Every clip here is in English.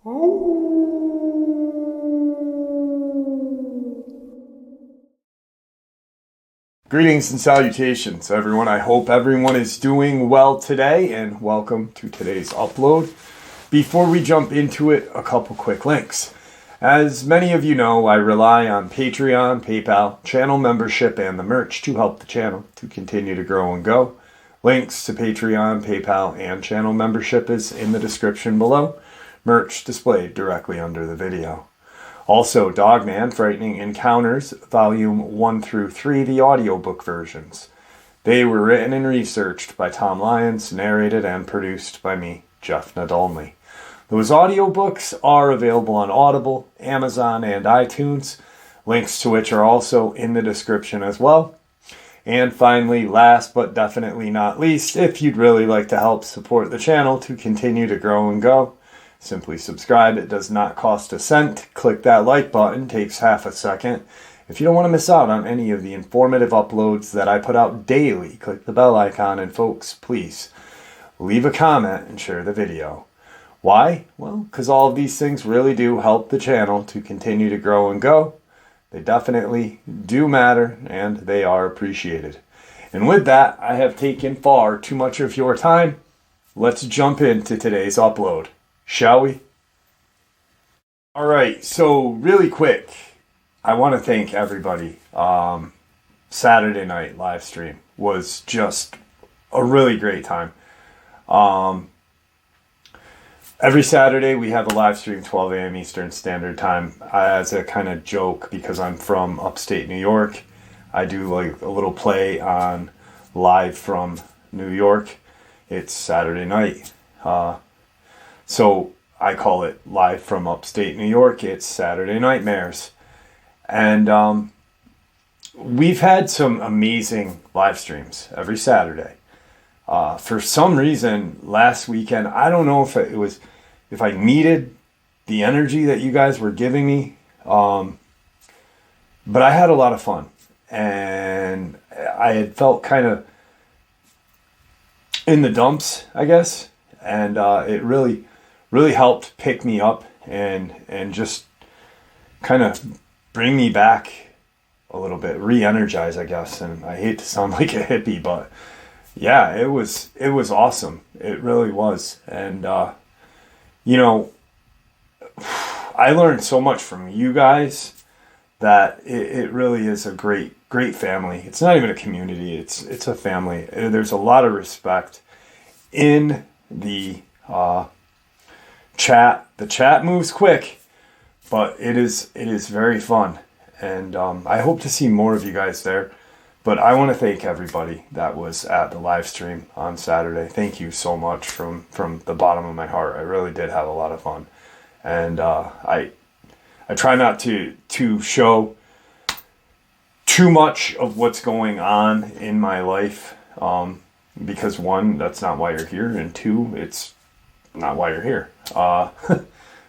Greetings and salutations, everyone. I hope everyone is doing well today, and welcome to today's upload. Before we jump into it, a couple quick links. As many of you know, I rely on Patreon, PayPal, channel membership, and the merch to help the channel to continue to grow and go. Links to Patreon, PayPal, and channel membership is in the description below. Merch displayed directly under the video. Also, Dogman, Frightening Encounters, Volume 1 through 3, the audiobook versions. They were written and researched by Tom Lyons, narrated and produced by me, Jeff Nadolny. Those audiobooks are available on Audible, Amazon, and iTunes, links to which are also in the description as well. And finally, last but definitely not least, if you'd really like to help support the channel to continue to grow and go, simply subscribe. It does not cost a cent. Click that like button, takes half a second. If you don't want to miss out on any of the informative uploads that I put out daily, click the bell icon, and folks, please leave a comment and share the video. Why? Well, because all of these things really do help the channel to continue to grow and go. They definitely do matter, and they are appreciated. And with that, I have taken far too much of your time. Let's jump into today's upload. Shall we? All right, so really quick, I want to thank everybody. Saturday night live stream was just a really great time. Every Saturday we have a live stream, 12 a.m. Eastern Standard Time, as a kind of joke because I'm from upstate New York. I do like a little play on Live from New York. It's Saturday night. So I call it Live from Upstate New York. It's Saturday Nightmares. And we've had some amazing live streams every Saturday. For some reason, last weekend, I don't know if I needed the energy that you guys were giving me, but I had a lot of fun. And I had felt kind of in the dumps, I guess. And it really helped pick me up and just kind of bring me back a little bit, re-energize, I guess. And I hate to sound like a hippie, but yeah, it was awesome. It really was. And I learned so much from you guys that it really is a great family. It's not even a community. It's a family. There's a lot of respect in the chat. The chat moves quick, but it is very fun, and I hope to see more of you guys there. But I want to thank everybody that was at the live stream on Saturday. Thank you so much from the bottom of my heart. I really did have a lot of fun, and I try not to show too much of what's going on in my life, because one, that's not why you're here, and two, it's not why you're here.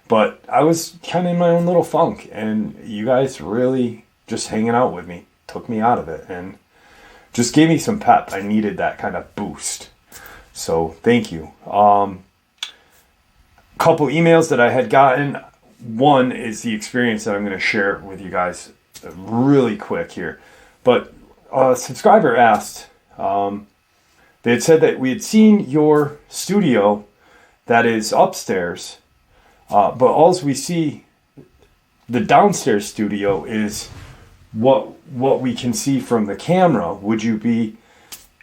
But I was kind of in my own little funk, and you guys really just hanging out with me took me out of it and just gave me some pep. I needed that kind of boost. So thank you. Couple emails that I had gotten. One is the experience that I'm going to share with you guys really quick here. But a subscriber asked, they had said that we had seen your studio that is upstairs, but all we see, the downstairs studio, is what we can see from the camera. Would you be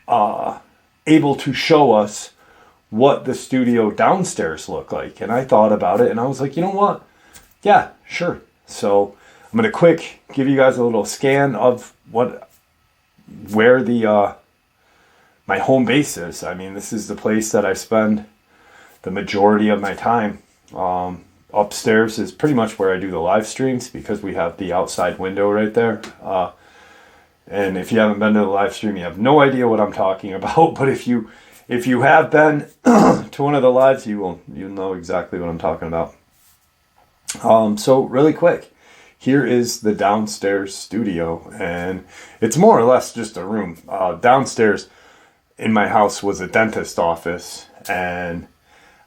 able to show us what the studio downstairs looked like? And I thought about it, and I was like, you know what? Yeah, sure. So I'm going to quick give you guys a little scan of where the my home base is. I mean, this is the place that I spend the majority of my time. Upstairs is pretty much where I do the live streams because we have the outside window right there. And if you haven't been to the live stream, you have no idea what I'm talking about. But if you have been to one of the lives, you'll know exactly what I'm talking about. So really quick, here is the downstairs studio, and it's more or less just a room. Downstairs in my house was a dentist office, and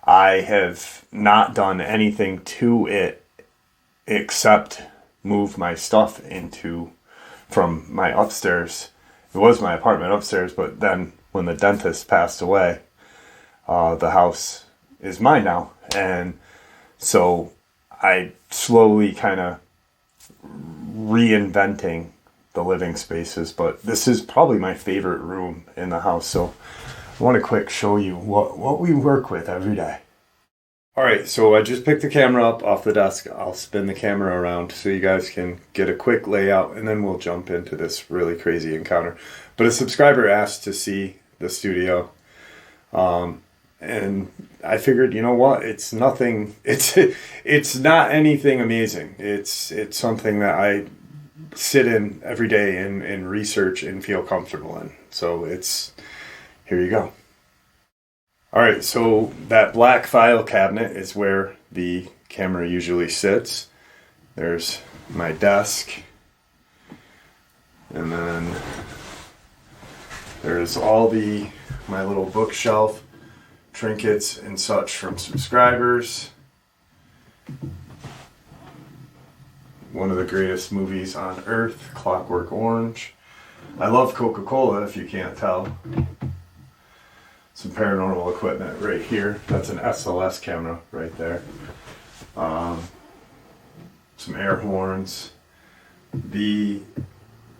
I have not done anything to it except move my stuff from my upstairs. It was my apartment upstairs, but then when the dentist passed away, the house is mine now. And so I slowly kind of reinventing the living spaces, but this is probably my favorite room in the house. So I want to quick show you what we work with every day. All right, so I just picked the camera up off the desk. I'll spin the camera around so you guys can get a quick layout, and then we'll jump into this really crazy encounter. But a subscriber asked to see the studio, and I figured, you know what? It's nothing. It's not anything amazing. It's something that I sit in every day and research and feel comfortable in. So here you go. All right, so that black file cabinet is where the camera usually sits. There's my desk. And then there's all my little bookshelf, trinkets and such from subscribers. One of the greatest movies on earth, Clockwork Orange. I love Coca-Cola, if you can't tell. Some paranormal equipment right here. That's an SLS camera right there. Some air horns. The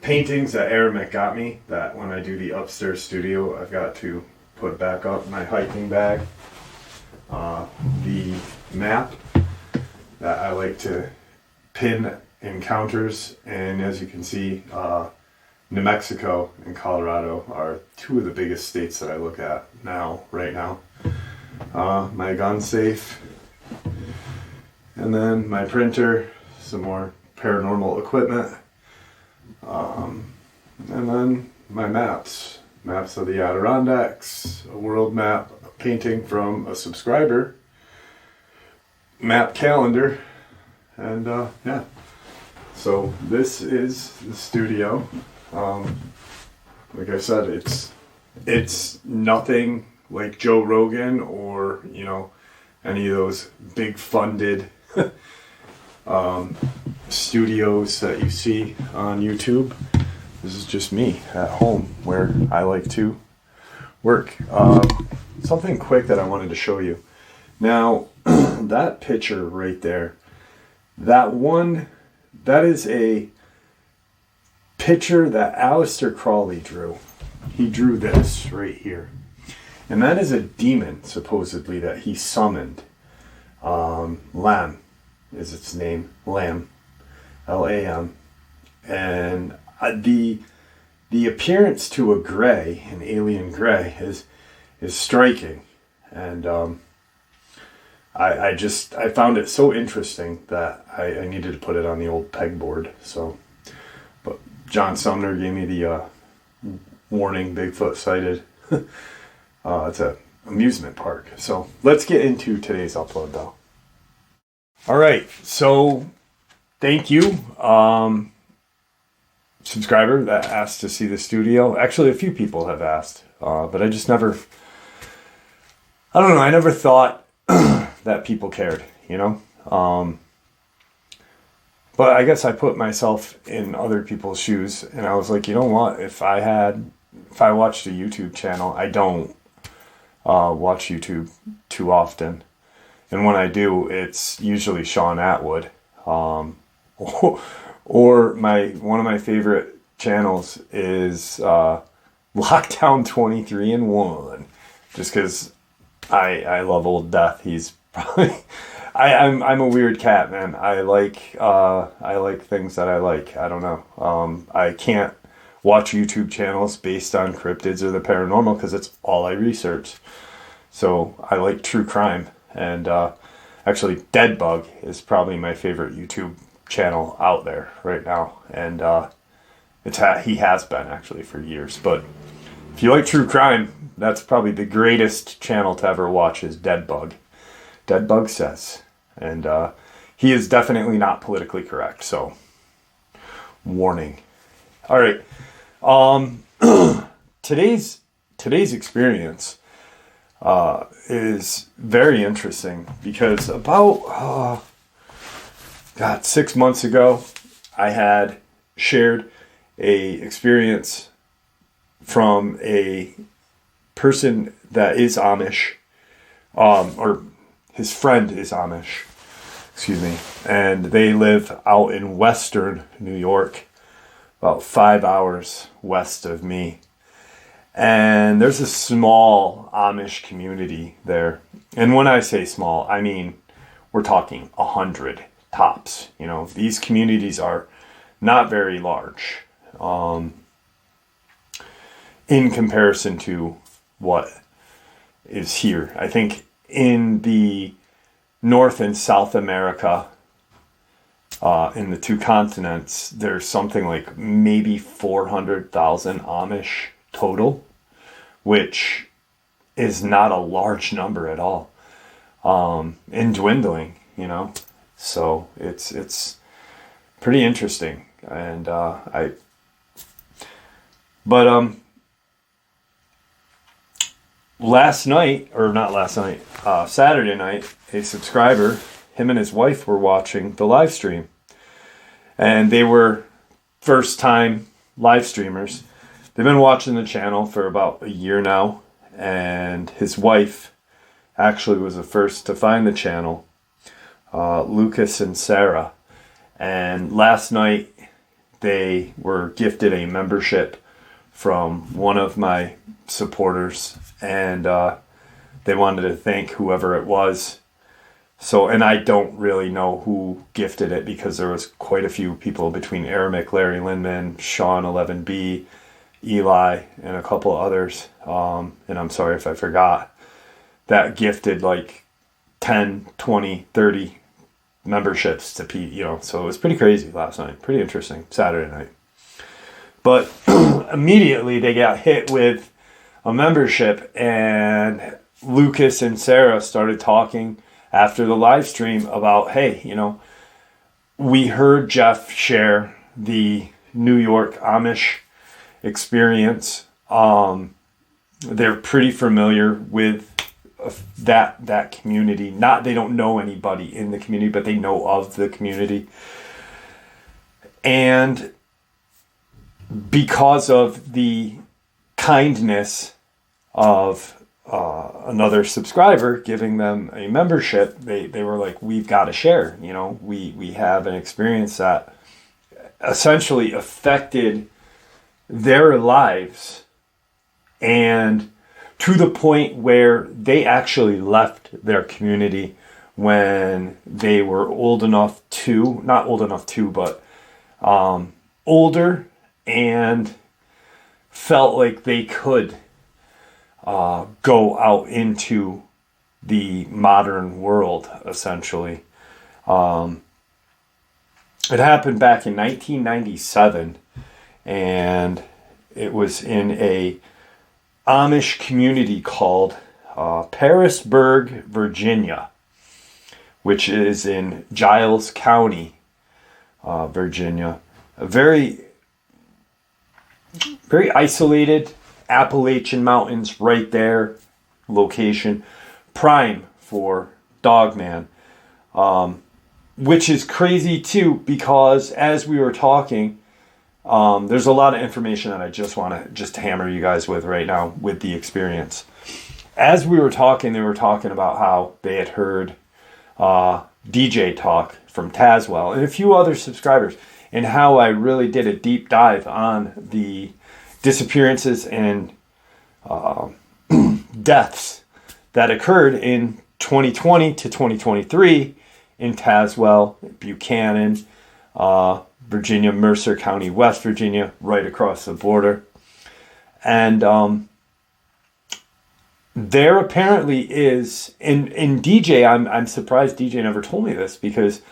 paintings that Aramis got me, that when I do the upstairs studio, I've got to put back up my hiking bag. The map that I like to pin encounters, and as you can see, New Mexico and Colorado are two of the biggest states that I look at right now. My gun safe, and then my printer, some more paranormal equipment, and then my maps of the Adirondacks, a world map, a painting from a subscriber, map calendar, and yeah. So this is the studio. Like I said, it's nothing like Joe Rogan or, any of those big funded studios that you see on YouTube. This is just me at home where I like to work. Something quick that I wanted to show you. Now, that picture right there, that is a picture that Aleister Crowley drew. He drew this right here. And that is a demon, supposedly, that he summoned. Lam is its name. Lam. Lam. And the appearance to a gray, an alien gray, is striking. And I found it so interesting that I needed to put it on the old pegboard. So, but John Sumner gave me the warning, Bigfoot sighted. It's a amusement park. So let's get into today's upload though. All right, so thank you, subscriber that asked to see the studio. Actually, a few people have asked, but I just never, I don't know, I never thought that people cared, but I guess I put myself in other people's shoes, and I was like, you know what, if I watched a YouTube channel, I don't watch YouTube too often, and when I do, it's usually Sean Atwood, or one of my favorite channels is Lockdown 23-in-1, just because I love Old Death. He's probably I'm a weird cat, man. I like things that I like. I don't know. I can't watch YouTube channels based on cryptids or the paranormal because it's all I research. So I like true crime, and actually Deadbug is probably my favorite YouTube channel out there right now, and he has been actually for years. But if you like true crime, that's probably the greatest channel to ever watch is Deadbug. Deadbug Says, and he is definitely not politically correct. So, warning. All right, today's experience. is very interesting because about 6 months ago, I had shared a experience from a person that is Amish, or his friend is Amish, excuse me, and they live out in western New York, about 5 hours west of me. And there's a small Amish community there. And when I say small, I mean, we're talking 100 tops. You know, these communities are not very large in comparison to what is here. I think in the North and South America, in the two continents, there's something like maybe 400,000 Amish total, which is not a large number at all, and dwindling, you know. So it's pretty interesting. And Saturday night, a subscriber, him and his wife were watching the live stream, and they were first time live streamers. They've been watching the channel for about a year now, and his wife actually was the first to find the channel, Lucas and Sarah. And last night they were gifted a membership from one of my supporters, and they wanted to thank whoever it was. So, and I don't really know who gifted it because there was quite a few people between Aramic, Larry Lindman, Sean 11B, Eli, and a couple others, and I'm sorry if I forgot, that gifted like 10, 20, 30 memberships to Pete, you know. So it was pretty crazy last night, pretty interesting Saturday night. But immediately they got hit with a membership, and Lucas and Sarah started talking after the live stream about, hey, you know, we heard Jeff share the New York Amish experience. They're pretty familiar with that community. Not, they don't know anybody in the community, but they know of the community. And because of the kindness of another subscriber giving them a membership, they were like, we've got to share, you know, we have an experience that essentially affected their lives, and to the point where they actually left their community when they were older and felt like they could go out into the modern world, essentially. It happened back in 1997, and it was in a Amish community called Parisburg, Virginia, which is in Giles County, Virginia. A very, very isolated Appalachian Mountains right there, location, prime for Dogman, which is crazy too, because as we were talking, there's a lot of information that I just want to hammer you guys with right now with the experience. As we were talking, they were talking about how they had heard DJ talk from Tazwell and a few other subscribers, and how I really did a deep dive on the disappearances and deaths that occurred in 2020 to 2023 in Tazwell, Buchanan, Virginia, Mercer County, West Virginia, right across the border. And there apparently is, in DJ, I'm surprised DJ never told me this, because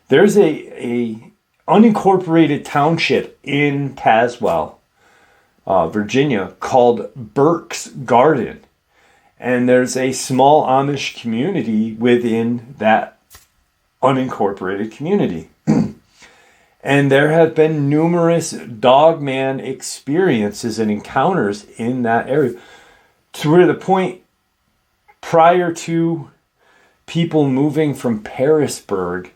there's a unincorporated township in Tazewell, Virginia, called Burke's Garden. And there's a small Amish community within that unincorporated community. And there have been numerous Dogman experiences and encounters in that area, to where the point prior to people moving from Parisburg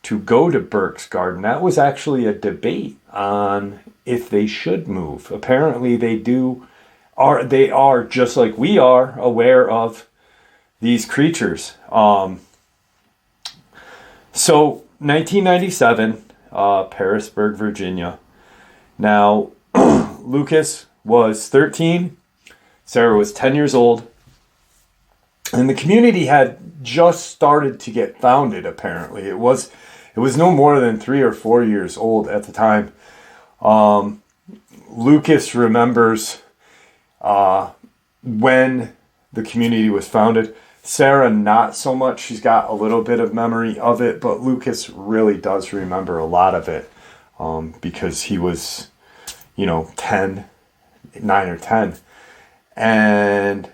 to go to Burke's Garden, that was actually a debate on if they should move. Apparently they are just like we are aware of these creatures. So 1997, Parisburg, Virginia. Now, Lucas was 13, Sarah was 10 years old, and the community had just started to get founded, apparently. It was no more than 3 or 4 years old at the time. Lucas remembers when the community was founded. Sarah, not so much. She's got a little bit of memory of it, but Lucas really does remember a lot of it because he was, 9 or 10. And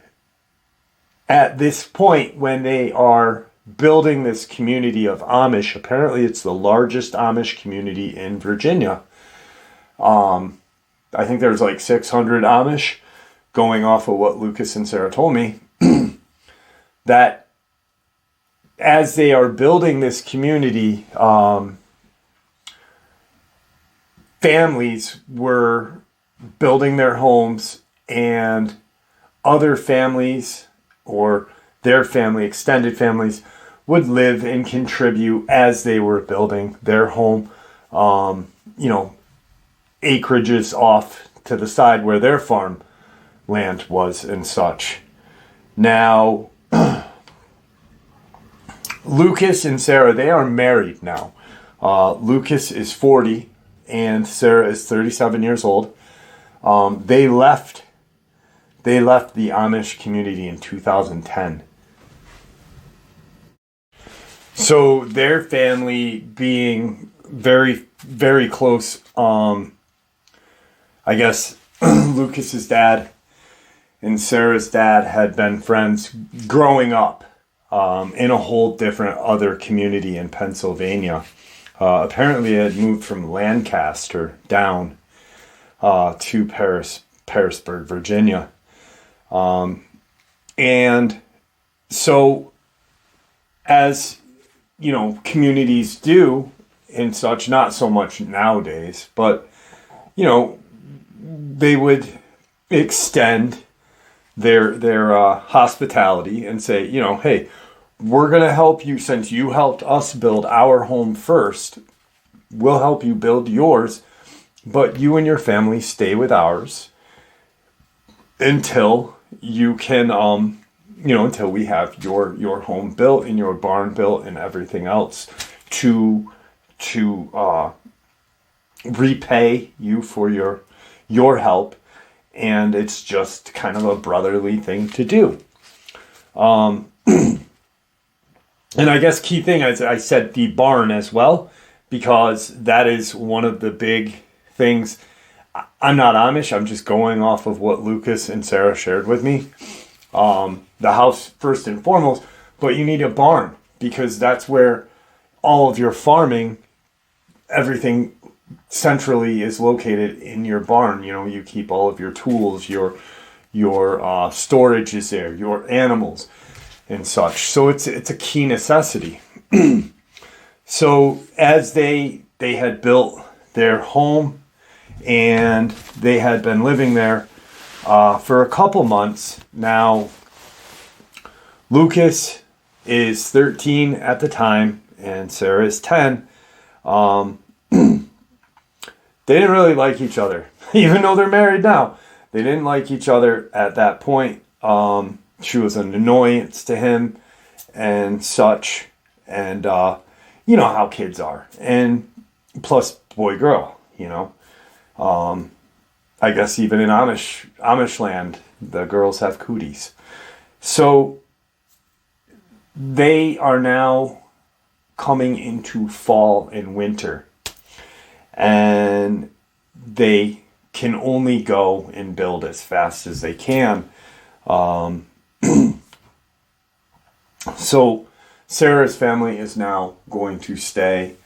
at this point, when they are building this community of Amish, apparently it's the largest Amish community in Virginia. I think there's like 600 Amish, going off of what Lucas and Sarah told me, that as they are building this community, families were building their homes, and other families or their family, extended families, would live and contribute as they were building their home. Acreages off to the side where their farm land was and such. Now, Lucas and Sarah, they are married now. Lucas is 40 and Sarah is 37 years old. They left the Amish community in 2010. So their family being very, very close, I guess Lucas's dad and Sarah's dad had been friends growing up in a whole different other community in Pennsylvania. Apparently it had moved from Lancaster down to Parisburg, Virginia. And so, as communities do and such, not so much nowadays, but they would extend their hospitality and say, hey, we're going to help you, since you helped us build our home first, we'll help you build yours, but you and your family stay with ours until you can, until we have your home built and your barn built and everything else to repay you for your help. And it's just kind of a brotherly thing to do. And I guess key thing, as I said, the barn as well, because that is one of the big things. I'm not Amish. I'm just going off of what Lucas and Sarah shared with me. The house first and foremost, but you need a barn because that's where all of your farming, everything centrally is located in your barn. You keep all of your tools, your storage is there, your animals and such. So it's a key necessity. So as they had built their home and they had been living there for a couple months. Now, Lucas is 13 at the time and Sarah is 10. They didn't really like each other, even though they're married now. They didn't like each other at that point. She was an annoyance to him and such. And you know how kids are. And plus boy-girl, I guess even in Amish land, the girls have cooties. So they are now coming into fall and winter. And they can only go and build as fast as they can. So Sarah's family is now going to stay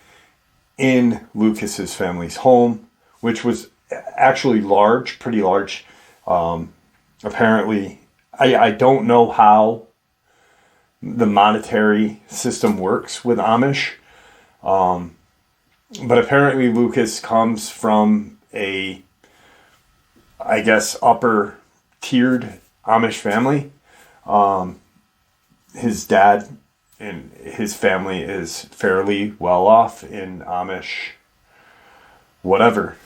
in Lucas's family's home, which was actually large, pretty large. Apparently, I don't know how the monetary system works with Amish. But apparently Lucas comes from a, I guess, upper tiered Amish family. His dad and his family is fairly well off in Amish whatever.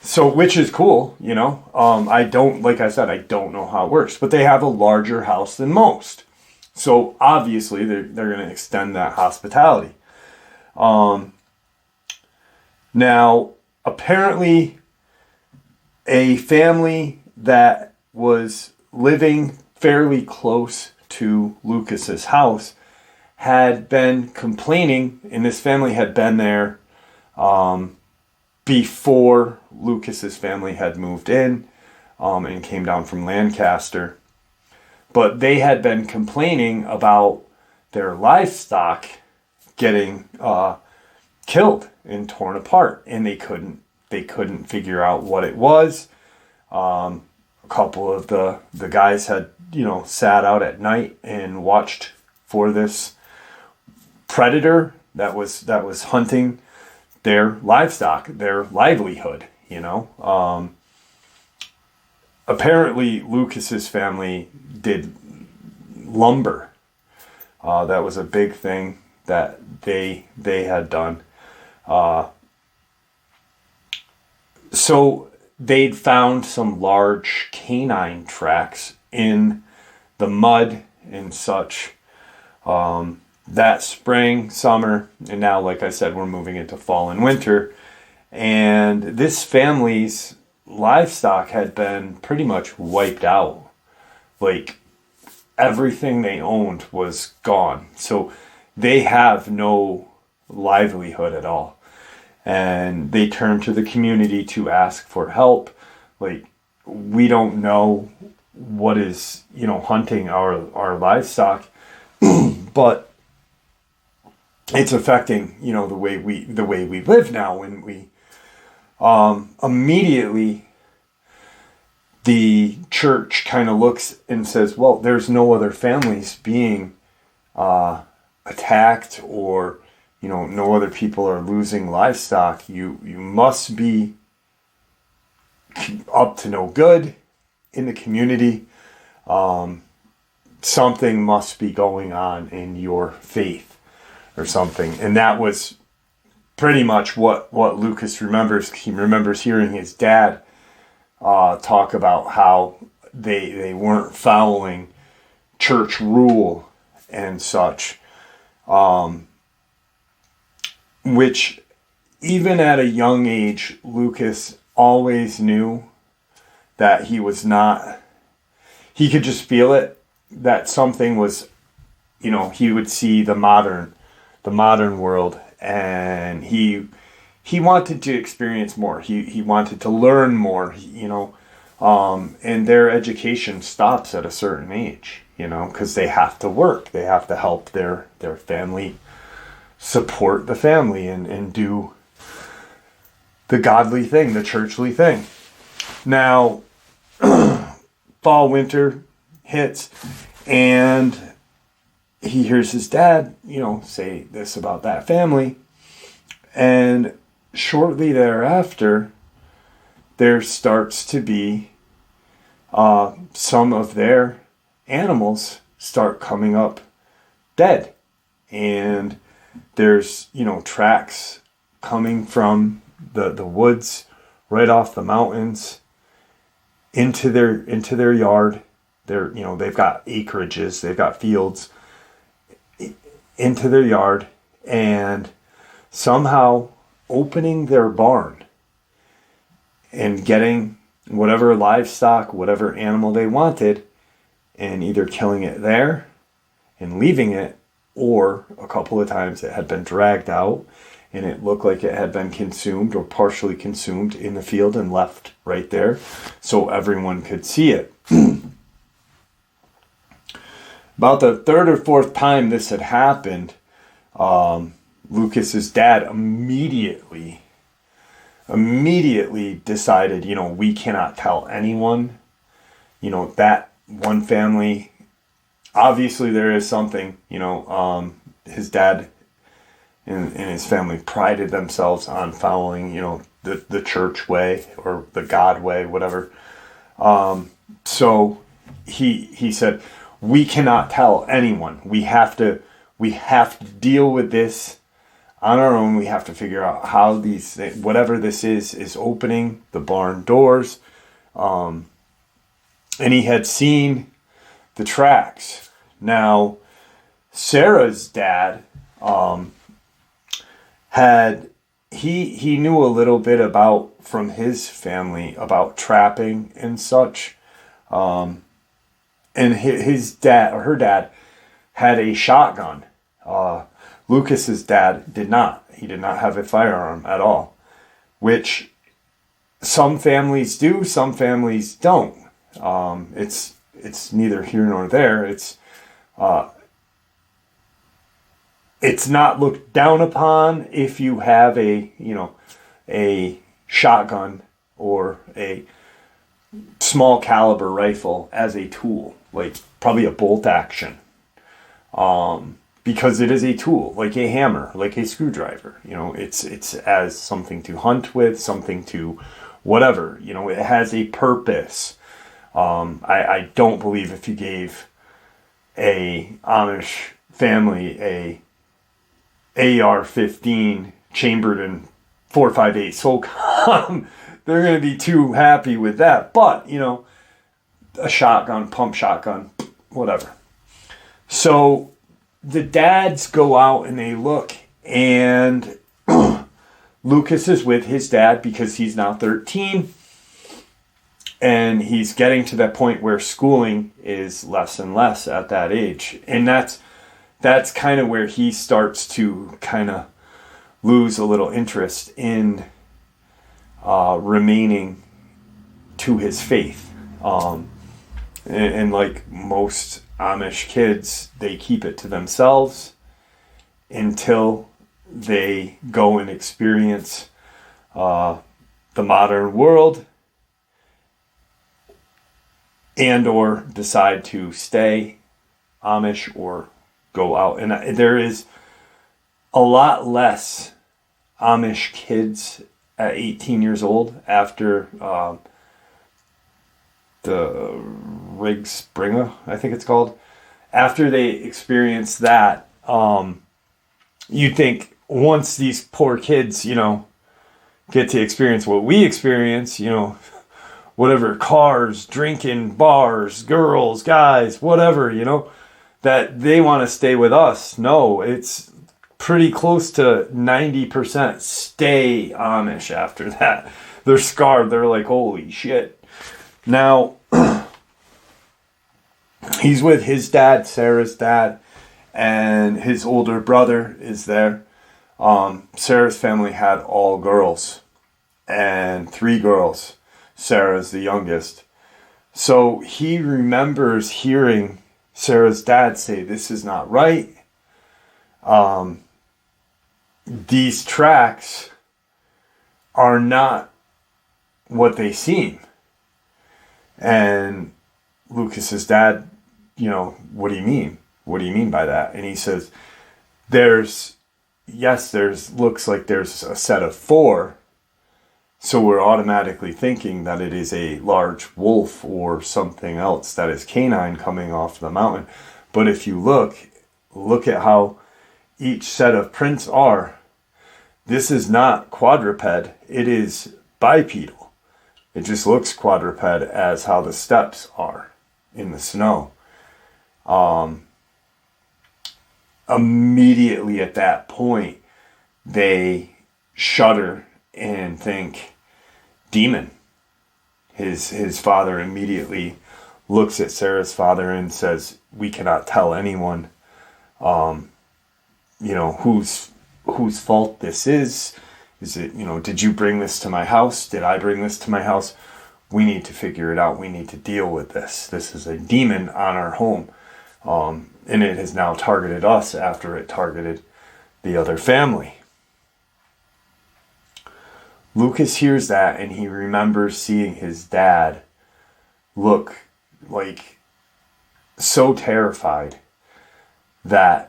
So, which is cool, you know. Like I said, I don't know how it works, but they have a larger house than most. So obviously they're going to extend that hospitality. Now, apparently a family that was living fairly close to Lucas's house had been complaining, and this family had been there before Lucas's family had moved in and came down from Lancaster. But they had been complaining about their livestock getting killed and torn apart, and they couldn't figure out what it was. A couple of the guys had, you know, sat out at night and watched for this predator that was hunting their livestock, their livelihood, you know. Apparently Lucas's family did lumber. That was a big thing that they had done. So they'd found some large canine tracks in the mud and such that spring, summer, and now, like I said, we're moving into fall and winter. And this family's livestock had been pretty much wiped out. Like, everything they owned was gone. So they have no livelihood at all. And they turned to the community to ask for help. Like, we don't know what is, you know, hunting our livestock, but it's affecting, you know, the way we live now. And we immediately, the church kind of looks and says, well, there's no other families being attacked, or, you know, no other people are losing livestock. You must be up to no good in the community. Something must be going on in your faith or something. And that was pretty much what Lucas remembers. He remembers hearing his dad talk about how they weren't following church rule and such. Which, even at a young age, Lucas always knew that he was not, he could just feel it, that something was, you know, he would see the modern world, and he wanted to experience more. He wanted to learn more, you know, and their education stops at a certain age, you know, because they have to work. They have to help their family, support the family, and do the godly thing, the churchly thing. Now, fall, winter hits, and he hears his dad, you know, say this about that family. And shortly thereafter, there starts to be some of their animals start coming up dead. And there's, you know, tracks coming from the woods right off the mountains into their yard. They're, you know, they've got acreages, they've got fields, into their yard, and somehow opening their barn and getting whatever livestock, whatever animal they wanted, and either killing it there and leaving it, or a couple of times it had been dragged out and it looked like it had been consumed or partially consumed in the field and left right there so everyone could see it. About the third or fourth time this had happened, Lucas's dad immediately decided, you know, we cannot tell anyone. You know, that one family obviously there is something, his dad and his family prided themselves on following, the church way or the God way, whatever. So he said, we cannot tell anyone. We have to deal with this on our own. We have to figure out how these things, whatever this is opening the barn doors. And he had seen the tracks. Now, Sarah's dad he knew a little bit about, from his family, about trapping and such. And his dad, or her dad, had a shotgun. Lucas's dad did not. He did not have a firearm at all, which some families do, some families don't. It's neither here nor there. It's not looked down upon if you have a shotgun or a small caliber rifle as a tool, like probably a bolt action. Because it is a tool, like a hammer, like a screwdriver. It's as something to hunt with, something to whatever. It has a purpose. I don't believe if you gave a Amish family a AR-15 chambered in 4.58 SOCOM, they're going to be too happy with that. But, a shotgun, pump shotgun, whatever. So the dads go out and they look, and Lucas is with his dad because he's now 13. And he's getting to that point where schooling is less and less at that age. And that's kind of where he starts to kind of lose a little interest in remaining to his faith. And like most Amish kids, they keep it to themselves until they go and experience the modern world, and or decide to stay Amish or go out. And there is a lot less Amish kids at 18 years old after the Rigsbringa, I think it's called. After they experience that, you think once these poor kids, get to experience what we experience, whatever, cars, drinking, bars, girls, guys, whatever, that they want to stay with us. No, it's pretty close to 90% stay Amish after that. They're scarred. They're like, holy shit. Now, he's with his dad, Sarah's dad, and his older brother is there. Sarah's family had all girls and 3 girls. Sarah's the youngest. So he remembers hearing Sarah's dad say, this is not right. These tracks are not what they seem. And Lucas's dad, what do you mean? What do you mean by that? And he says, there's looks like there's a set of 4. So we're automatically thinking that it is a large wolf or something else that is canine coming off the mountain. But if you look at how each set of prints are, this is not quadruped, it is bipedal. It just looks quadruped as how the steps are in the snow. Immediately at that point, they shudder and think, demon. His father immediately looks at Sarah's father and says, we cannot tell anyone, whose fault this is. Is it, did you bring this to my house? Did I bring this to my house? We need to figure it out. We need to deal with this. This is a demon on our home. And it has now targeted us after it targeted the other family. Lucas hears that and he remembers seeing his dad look like so terrified that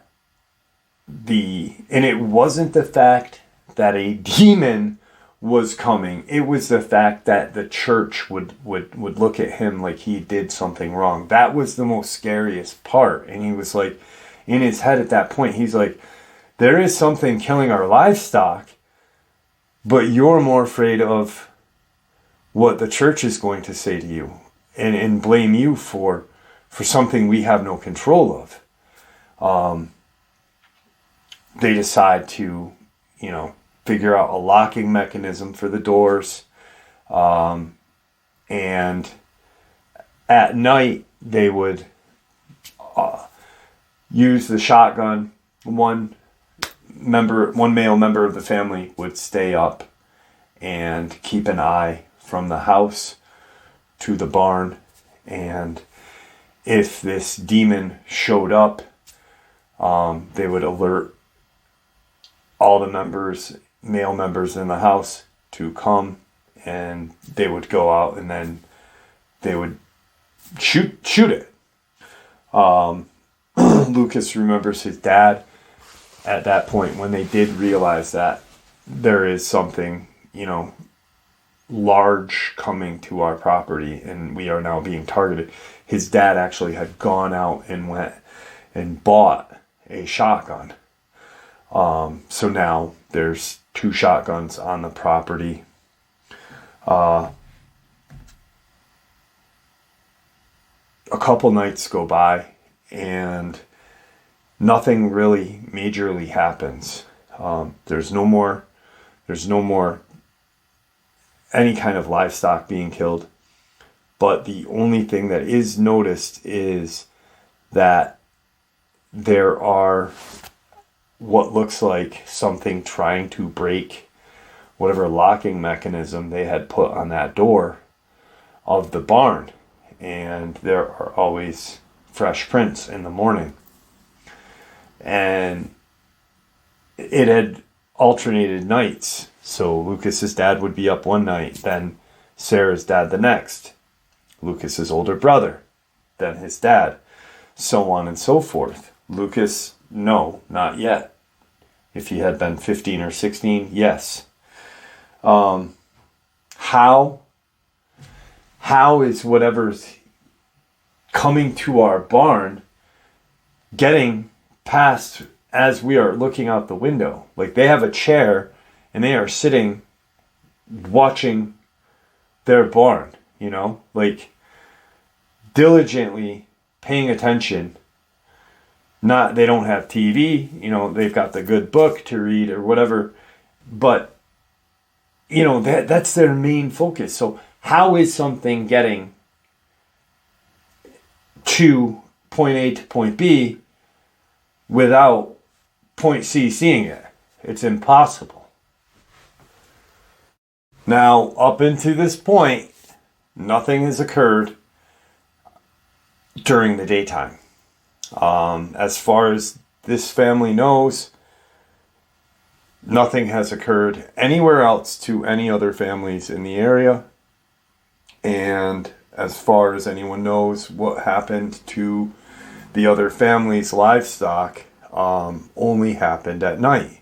and it wasn't the fact that a demon was coming. It was the fact that the church would look at him like he did something wrong. That was the most scariest part. And he was like, in his head at that point, he's like, there is something killing our livestock, but you're more afraid of what the church is going to say to you and blame you for something we have no control of. They decide to, figure out a locking mechanism for the doors. And at night, they would use the shotgun. One male member of the family would stay up and keep an eye from the house to the barn. And if this demon showed up, they would alert all the male members in the house to come, and they would go out and then they would shoot it. Lucas remembers his dad at that point when they did realize that there is something, large coming to our property and we are now being targeted. His dad actually had gone out and went and bought a shotgun. So now there's 2 shotguns on the property. A couple nights go by and nothing really majorly happens. There's no more any kind of livestock being killed. But the only thing that is noticed is that there are what looks like something trying to break whatever locking mechanism they had put on that door of the barn. And there are always fresh prints in the morning. And it had alternated nights. So Lucas's dad would be up one night, then Sarah's dad the next. Lucas's older brother, then his dad, so on and so forth. Lucas, no, not yet. If he had been 15 or 16, yes. How is whatever's coming to our barn getting past as we are looking out the window? Like, they have a chair and they are sitting watching their barn, like diligently paying attention. Not, they don't have TV, they've got the good book to read or whatever, but that's their main focus. So how is something getting to point A to point B without point C seeing it? It's impossible. Now, up into this point, nothing has occurred during the daytime. As far as this family knows, nothing has occurred anywhere else to any other families in the area. And as far as anyone knows, what happened to the other family's livestock only happened at night.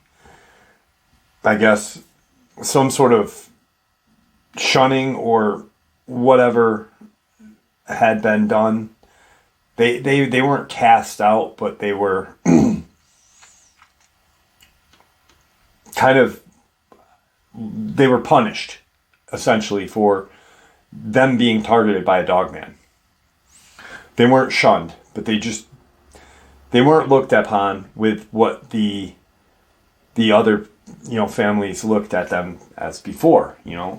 I guess some sort of shunning or whatever had been done. They weren't cast out, but they were they were punished, essentially, for them being targeted by a Dogman. They weren't shunned, but they weren't looked upon with what the other families looked at them as before,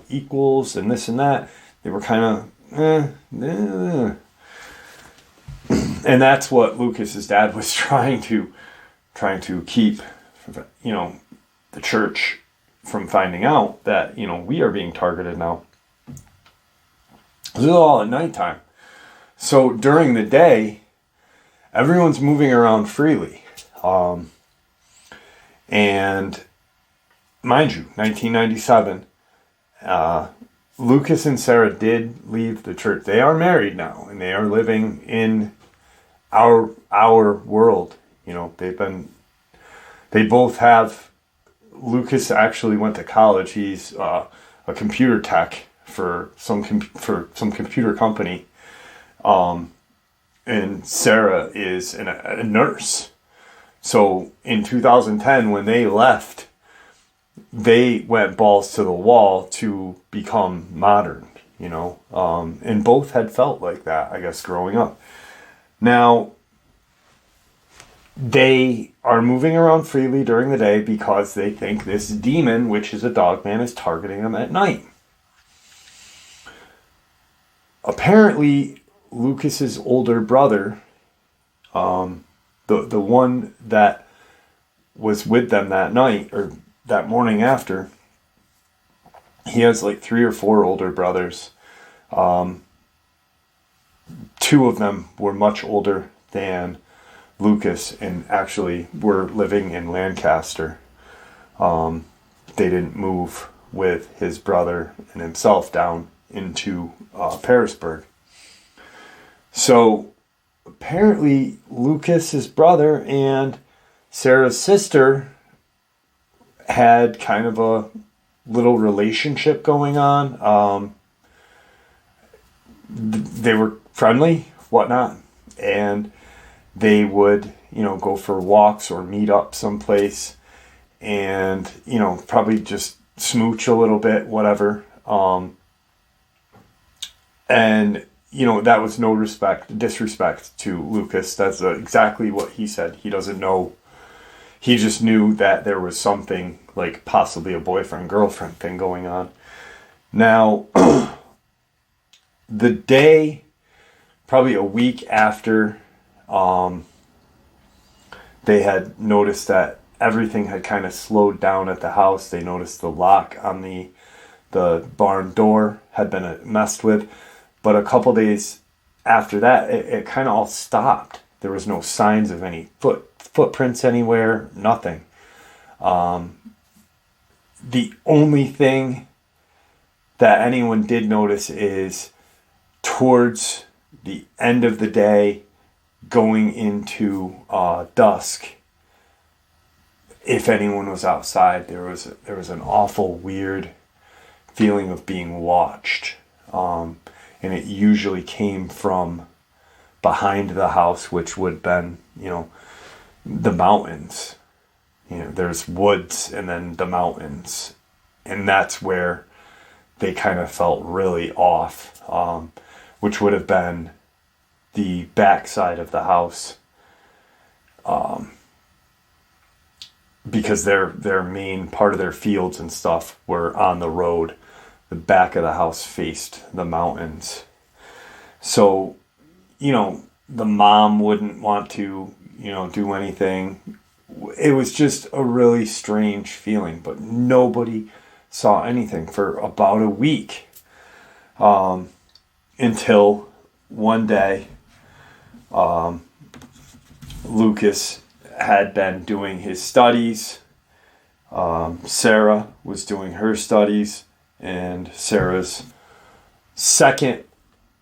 equals and this and that. They were kind of and that's what Lucas's dad was trying to keep, the church from finding out that, we are being targeted now. This is all at nighttime. So during the day, everyone's moving around freely. And mind you, 1997, Lucas and Sarah did leave the church. They are married now, and they are living in our world. They both have. Lucas actually went to college. He's a computer tech for some computer company, and Sarah is a nurse. So in 2010, when they left, they went balls to the wall to become modern. And both had felt like that, I guess, growing up. Now, they are moving around freely during the day because they think this demon, which is a Dogman, is targeting them at night. Apparently, Lucas's older brother, the one that was with them that night or that morning after, he has like 3 or 4 older brothers. 2 of them were much older than Lucas and actually were living in Lancaster. They didn't move with his brother and himself down into Parisburg. So apparently Lucas's brother and Sarah's sister had kind of a little relationship going on. They were friendly, whatnot, and they would, go for walks or meet up someplace and, probably just smooch a little bit, whatever. And, that was no disrespect to Lucas. That's exactly what he said. He doesn't know. He just knew that there was something like possibly a boyfriend-girlfriend thing going on. Now, the day, probably a week after they had noticed that everything had kind of slowed down at the house, they noticed the lock on the barn door had been messed with. But a couple days after that, it kind of all stopped. There was no signs of any footprints anywhere, nothing. The only thing that anyone did notice is towards the end of the day, going into dusk, if anyone was outside, there was an awful weird feeling of being watched. And it usually came from behind the house, which would have been, the mountains. There's woods and then the mountains. And that's where they kind of felt really off, which would have been the backside of the house, because their main part of their fields and stuff were on the road. The back of the house faced the mountains. So, the mom wouldn't want to, do anything. It was just a really strange feeling, but nobody saw anything for about a week, until one day, Lucas had been doing his studies. Sarah was doing her studies, and Sarah's second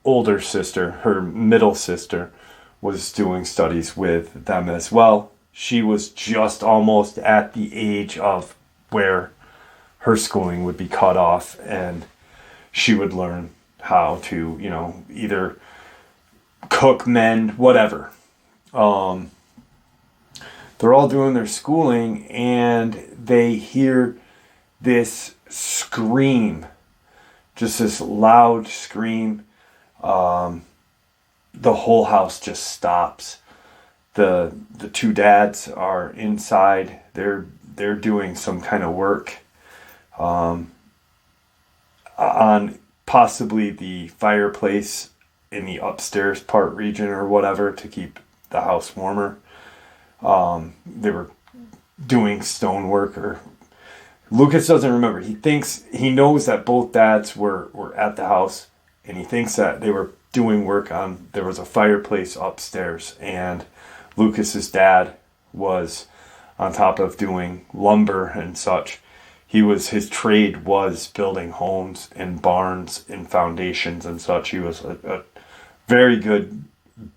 older sister, her middle sister, was doing studies with them as well. She was just almost at the age of where her schooling would be cut off and she would learn how to, either cook, mend, whatever. They're all doing their schooling and they hear this scream, just this loud scream. The whole house just stops. The 2 dads are inside. They're doing some kind of work on possibly the fireplace in the upstairs part region or whatever to keep the house warmer. They were doing stonework, or Lucas doesn't remember. He knows that both dads were at the house, and he thinks that they were doing work on, there was a fireplace upstairs, and Lucas's dad was on top of doing lumber and such. His trade was building homes and barns and foundations and such. He was a very good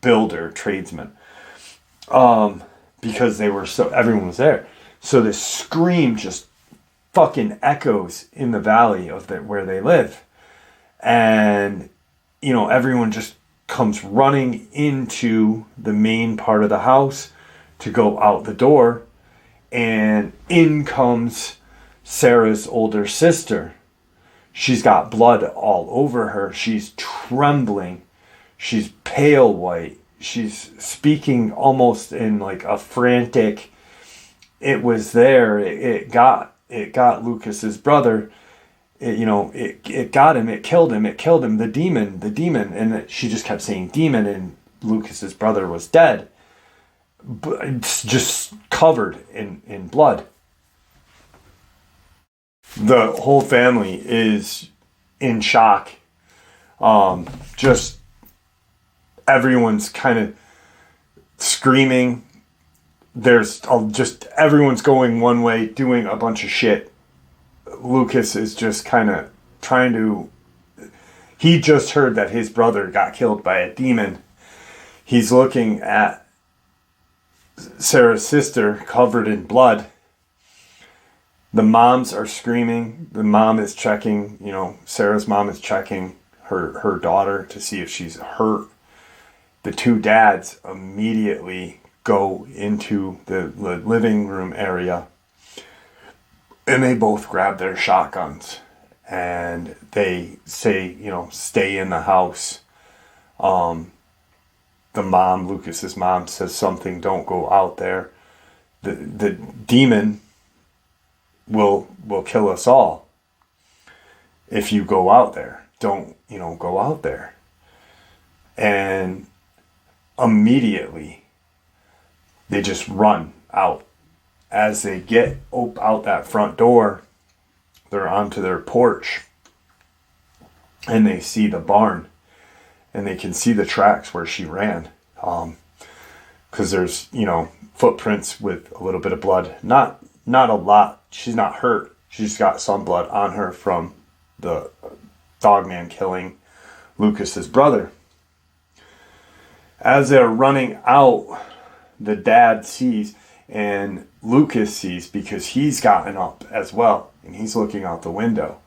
builder, tradesman. because everyone was there. So this scream just fucking echoes in the valley where they live. And, everyone just comes running into the main part of the house to go out the door. And in comes Sarah's older sister. She's got blood all over her. She's trembling. She's pale white. She's speaking almost in like a frantic, it was there. It got Lucas's brother. It got him. It killed him. The demon. And she just kept saying demon, and Lucas's brother was dead. But it's just covered in blood. The whole family is in shock. Just everyone's kind of screaming. Everyone's going one way, doing a bunch of shit. Lucas is just kind of trying to... He just heard that his brother got killed by a demon. He's looking at Sarah's sister covered in blood. The moms are screaming. The mom is checking, Sarah's mom is checking her daughter to see if she's hurt. The two dads immediately go into the living room area, and they both grab their shotguns, and they say, stay in the house. Lucas's mom says something, don't go out there. The demon will kill us all if you go out there. Don't, go out there. And immediately they just run out. As they get out that front door, they're onto their porch, and they see the barn, and they can see the tracks where she ran. Because there's, footprints with a little bit of blood. Not a lot. She's not hurt. She's got some blood on her from the Dogman killing Lucas's brother. As they're running out, the dad sees, and Lucas sees, because he's gotten up as well, and he's looking out the window.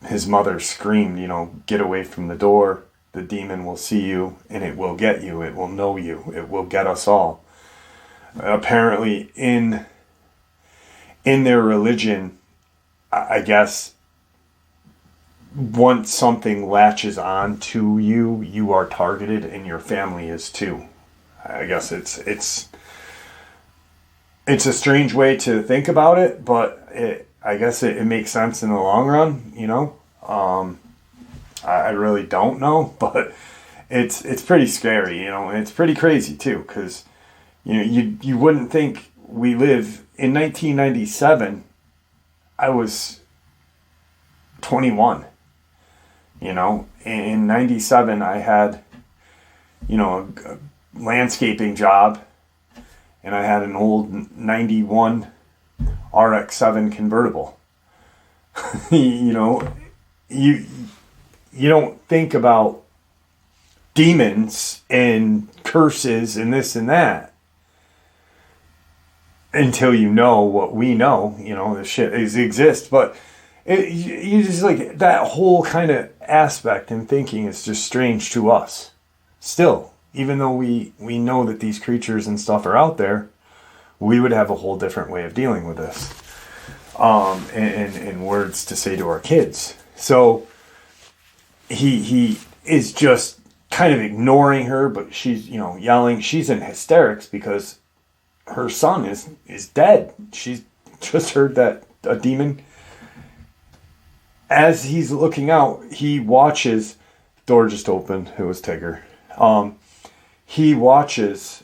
His mother screamed, get away from the door. The demon will see you, and it will get you. It will know you. It will get us all. Apparently, in their religion, I guess, once something latches on to you, you are targeted, and your family is too. I guess it's a strange way to think about it, but I guess it makes sense in the long run, I really don't know, but it's pretty scary, and it's pretty crazy too, because you wouldn't think we live in 1997. I was 21. In 97 I had a landscaping job, and I had an old 91 RX-7 convertible. You don't think about demons and curses and this and that until you know what we know. This shit exists, but you just like that whole kind of aspect and thinking is just strange to us still. Even though we know that these creatures and stuff are out there, we would have a whole different way of dealing with this. And words to say to our kids. So he is just kind of ignoring her, but she's, yelling. She's in hysterics because her son is dead. She's just heard that a demon. As he's looking out, he watches, door just opened. It was Tigger. He watches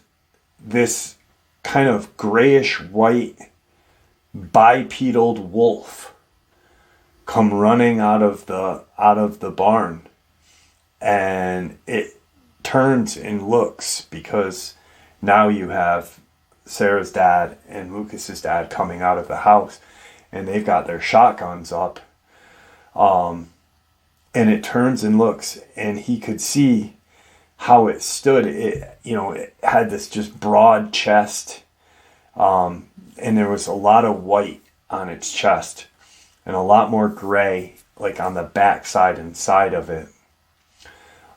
this kind of grayish white bipedal wolf come running out of the barn, and it turns and looks, because now you have Sarah's dad and Lucas's dad coming out of the house, and they've got their shotguns up, and it turns and looks, and he could see how it stood, it had this just broad chest, and there was a lot of white on its chest and a lot more gray like on the back side and side of it.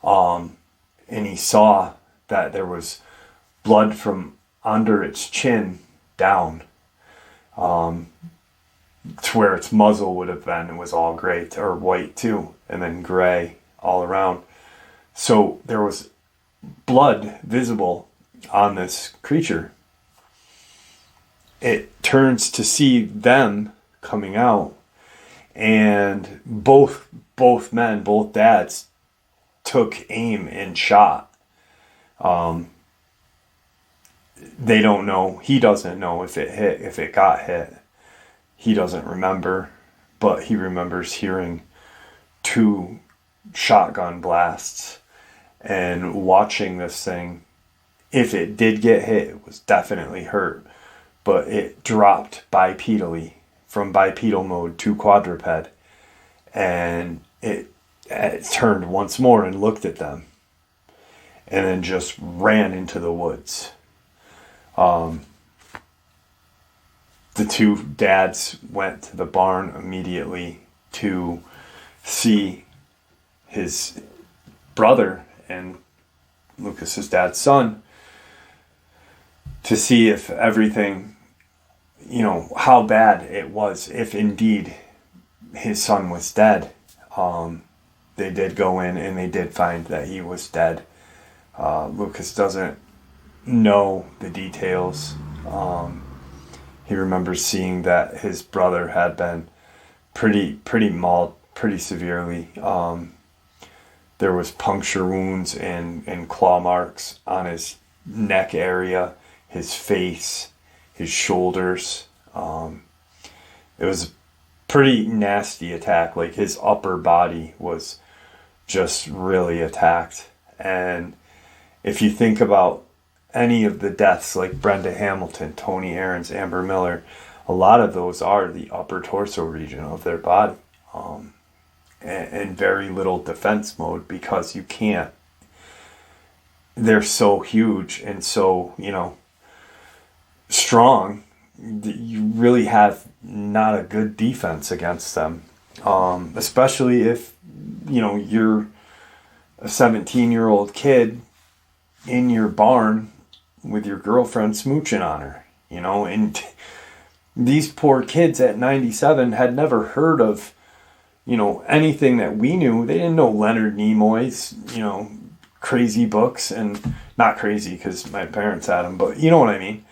And he saw that there was blood from under its chin down, to where its muzzle would have been. It was all gray or white too, and then gray all around. So there was blood visible on this creature. It turns to see them coming out, and both dads took aim and shot. They don't know. He doesn't know if it got hit. He doesn't remember, but he remembers hearing 2 shotgun blasts and watching this thing. If it did get hit, it was definitely hurt, but it dropped bipedally from bipedal mode to quadruped, and it turned once more and looked at them, and then just ran into the woods. The 2 dads went to the barn immediately to see his brother and Lucas's dad's son, to see if everything, how bad it was, if indeed his son was dead. They did go in and they did find that he was dead. Lucas doesn't know the details. He remembers seeing that his brother had been pretty mauled pretty severely. There was puncture wounds and claw marks on his neck area, his face, his shoulders. It was a pretty nasty attack. Like, his upper body was just really attacked. And if you think about any of the deaths, like Brenda Hamilton, Tony Aarons, Amber Miller, a lot of those are the upper torso region of their body, and very little defense mode, because you can't. They're so huge and so, strong that you really have not a good defense against them, especially if, you're a 17-year-old kid in your barn with your girlfriend smooching on her, and these poor kids at 97 had never heard of, anything that we knew. They didn't know Leonard Nimoy's, crazy books, and not crazy because my parents had them, but you know what I mean.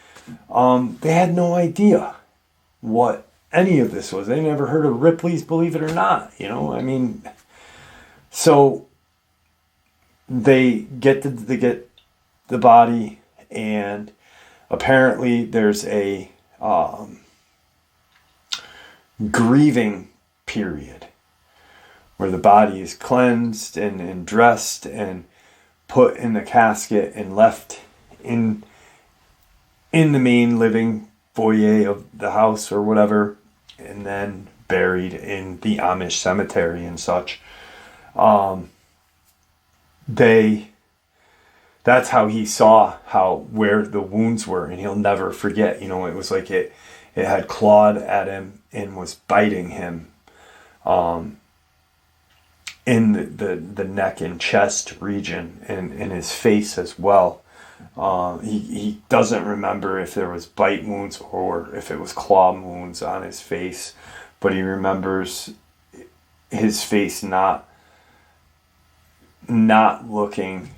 They had no idea what any of this was. They never heard of Ripley's Believe It or Not, so they get the body, and apparently there's a grieving period where the body is cleansed and dressed and put in the casket and left in the main living foyer of the house or whatever, and then buried in the Amish cemetery and such. That's how he saw where the wounds were, and he'll never forget. It was like it had clawed at him and was biting him, in the neck and chest region, and in his face as well. He doesn't remember if there was bite wounds or if it was claw wounds on his face, but he remembers his face not looking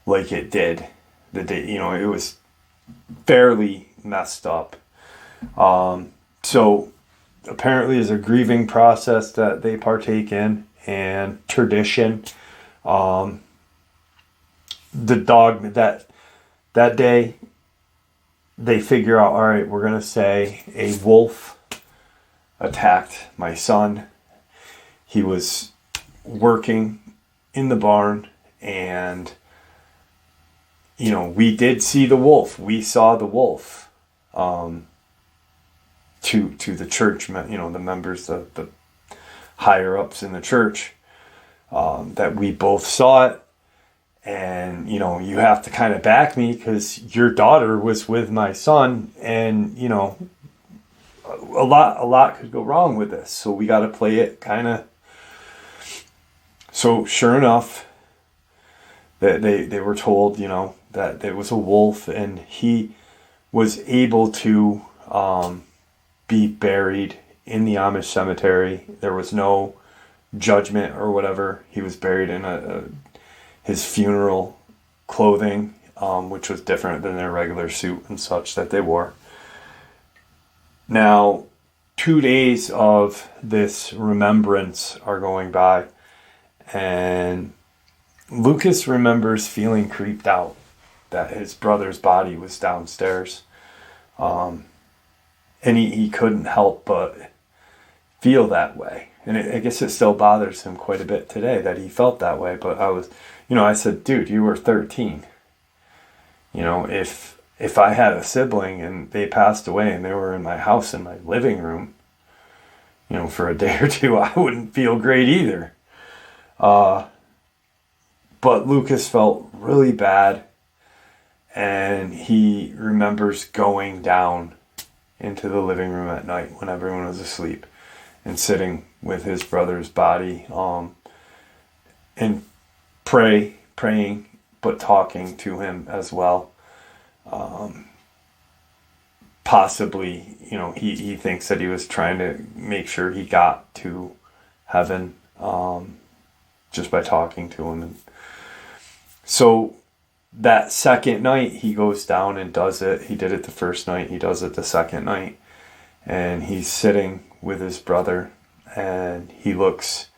like it did the day. It was fairly messed up. So apparently there's a grieving process that they partake in, and tradition. The Dogman, that day, they figure out, all right, we're going to say a wolf attacked my son. He was working in the barn, and, we did see the wolf. We saw the wolf, to the church, the members, the higher ups in the church, that we both saw it. and, you know, you have to kind of back me because your daughter was with my son, and, you know, a lot could go wrong with this. So we got to play it kind of. So sure enough, that they were told, you know, that it was a wolf, and he was able to be buried in the Amish cemetery. There was no judgment or whatever. He was buried in his funeral clothing, which was different than their regular suit and such that they wore. Now, 2 days of this remembrance are going by, and Lucas remembers feeling creeped out that his brother's body was downstairs. And he couldn't help but feel that way. And I guess it still bothers him quite a bit today that he felt that way. But I said, dude, you were 13. You know, if I had a sibling and they passed away and they were in my house in my living room, you know, for a day or two, I wouldn't feel great either. But Lucas felt really bad, and he remembers going down into the living room at night when everyone was asleep and sitting with his brother's body, and praying, but talking to him as well. Possibly, you know, he thinks that he was trying to make sure he got to heaven, just by talking to him. And so that second night he goes down and does it. He did it the first night, he does it the second night, and he's sitting with his brother, and he looks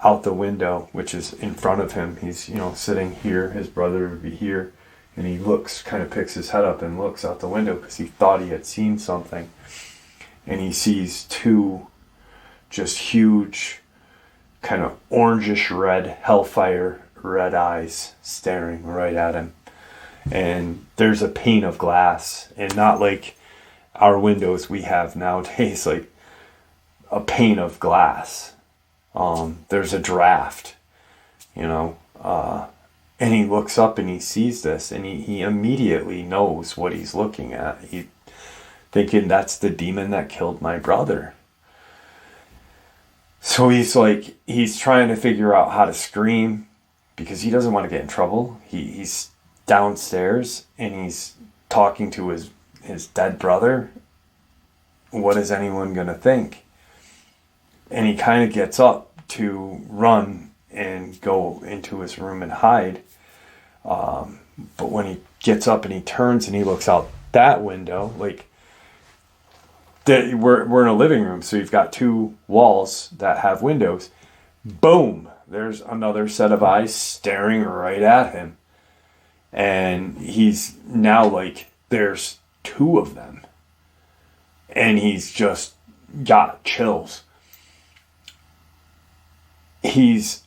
out the window, which is in front of him. He's, you know, sitting here, his brother would be here, and he looks, kind of picks his head up and looks out the window because he thought he had seen something, and he sees two just huge, kind of orangish red, hellfire red eyes staring right at him. And there's a pane of glass, and not like our windows we have nowadays, like a pane of glass. There's a draft, you know, and he looks up and he sees this, and he immediately knows what he's looking at. He thinking, that's the demon that killed my brother. So he's trying to figure out how to scream because he doesn't want to get in trouble. He's downstairs and he's talking to his dead brother. What is anyone going to think? And he kind of gets up to run and go into his room and hide. But when he gets up and he turns and he looks out that window, like, we're in a living room, so you've got two walls that have windows. Boom! There's another set of eyes staring right at him. And he's now like, there's two of them. And he's just got chills. He's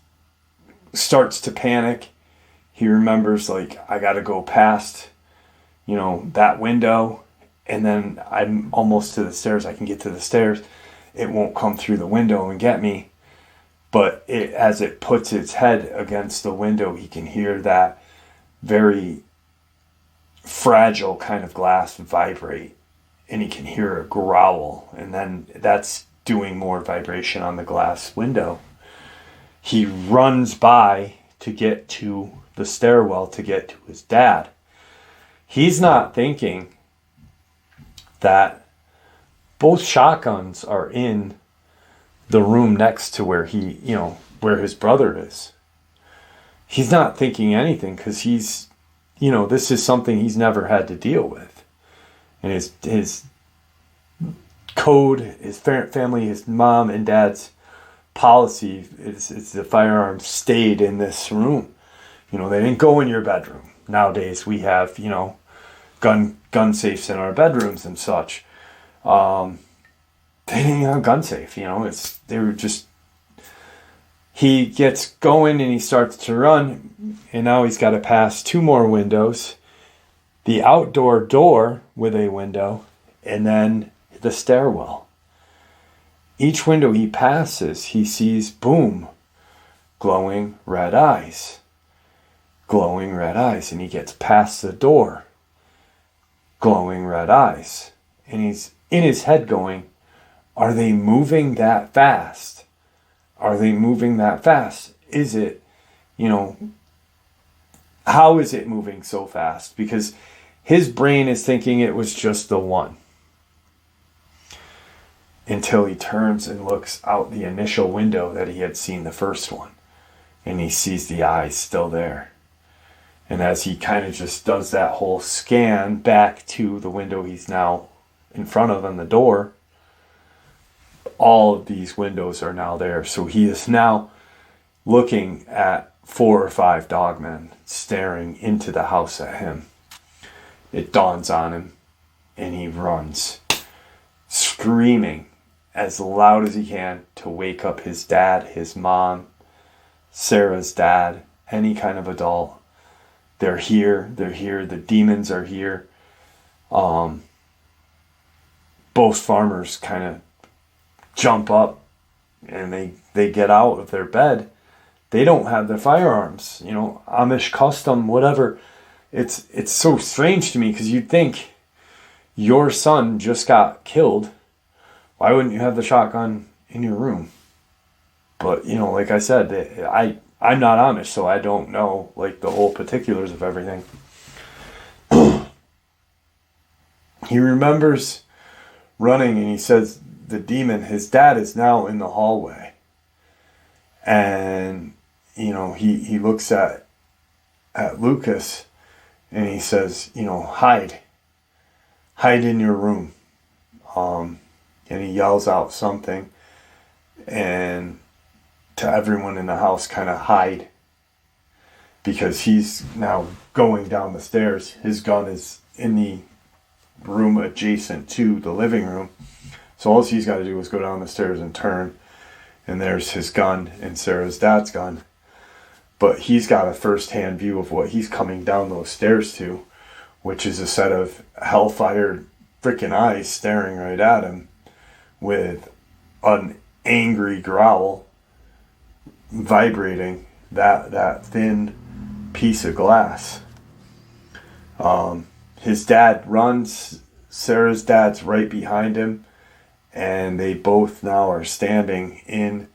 starts to panic. He remembers, like, I gotta go past, you know, that window. And then I'm almost to the stairs. I can get to the stairs. It won't come through the window and get me. But as it puts its head against the window, he can hear that very fragile kind of glass vibrate. And he can hear a growl. And then that's doing more vibration on the glass window. He runs by to get to the stairwell to get to his dad. He's not thinking that both shotguns are in the room next to where where his brother is. He's not thinking anything because he's, you know, this is something he's never had to deal with. And his code, his family, his mom and dad's policy is the firearms stayed in this room. You know, they didn't go in your bedroom. Nowadays we have, you know, gun safes in our bedrooms and such. They didn't have a gun safe, you know. He gets going and he starts to run, and now he's got to pass two more windows, the outdoor door with a window, and then the stairwell. Each window he passes, he sees, boom, glowing red eyes. glowing red eyes. And he gets past the door, glowing red eyes. And he's in his head going, are they moving that fast? Are they moving that fast? Is it, how is it moving so fast? Because his brain is thinking it was just the one. Until he turns and looks out the initial window that he had seen the first one. And he sees the eyes still there. And as he kind of just does that whole scan back to the window he's now in front of on the door, all of these windows are now there. So he is now looking at 4 or 5 dogmen staring into the house at him. It dawns on him, and he runs, screaming as loud as he can to wake up his dad, his mom, Sarah's dad, any kind of adult. They're here, the demons are here. Both farmers kind of jump up and they get out of their bed. They don't have their firearms, Amish custom, whatever. It's so strange to me, because you'd think your son just got killed. Why wouldn't you have the shotgun in your room? But, like I said, I'm not Amish, so I don't know, the whole particulars of everything. He remembers running, and he says the demon, his dad, is now in the hallway. And, he looks at Lucas, and he says, hide in your room. And he yells out something, and to everyone in the house, kind of hide, because he's now going down the stairs. His gun is in the room adjacent to the living room, so all he's got to do is go down the stairs and turn, and there's his gun and Sarah's dad's gun. But he's got a first-hand view of what he's coming down those stairs to, which is a set of hellfire freaking eyes staring right at him with an angry growl vibrating that thin piece of glass. His dad runs, Sarah's dad's right behind him, and they both now are standing in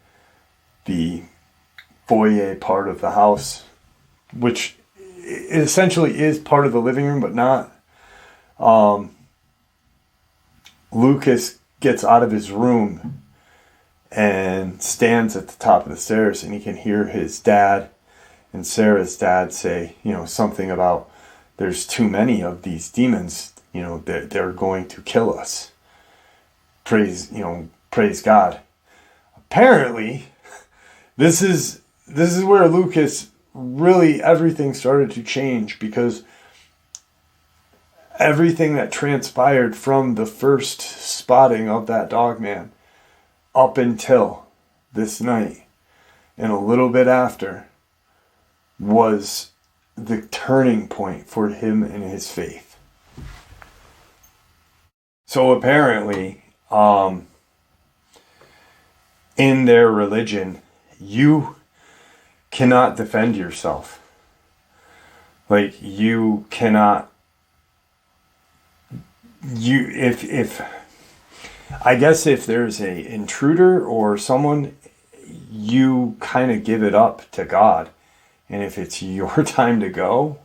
the foyer part of the house, which essentially is part of the living room, but not. Lucas gets out of his room and stands at the top of the stairs, and he can hear his dad and Sarah's dad say, something about, there's too many of these demons, they're going to kill us. Praise God. Apparently, this is where Lucas really, everything started to change, because everything that transpired from the first spotting of that Dogman up until this night and a little bit after was the turning point for him in his faith. So apparently, in their religion, you cannot defend yourself. You cannot, if I guess if there's a intruder or someone, you kind of give it up to God. And if it's your time to go,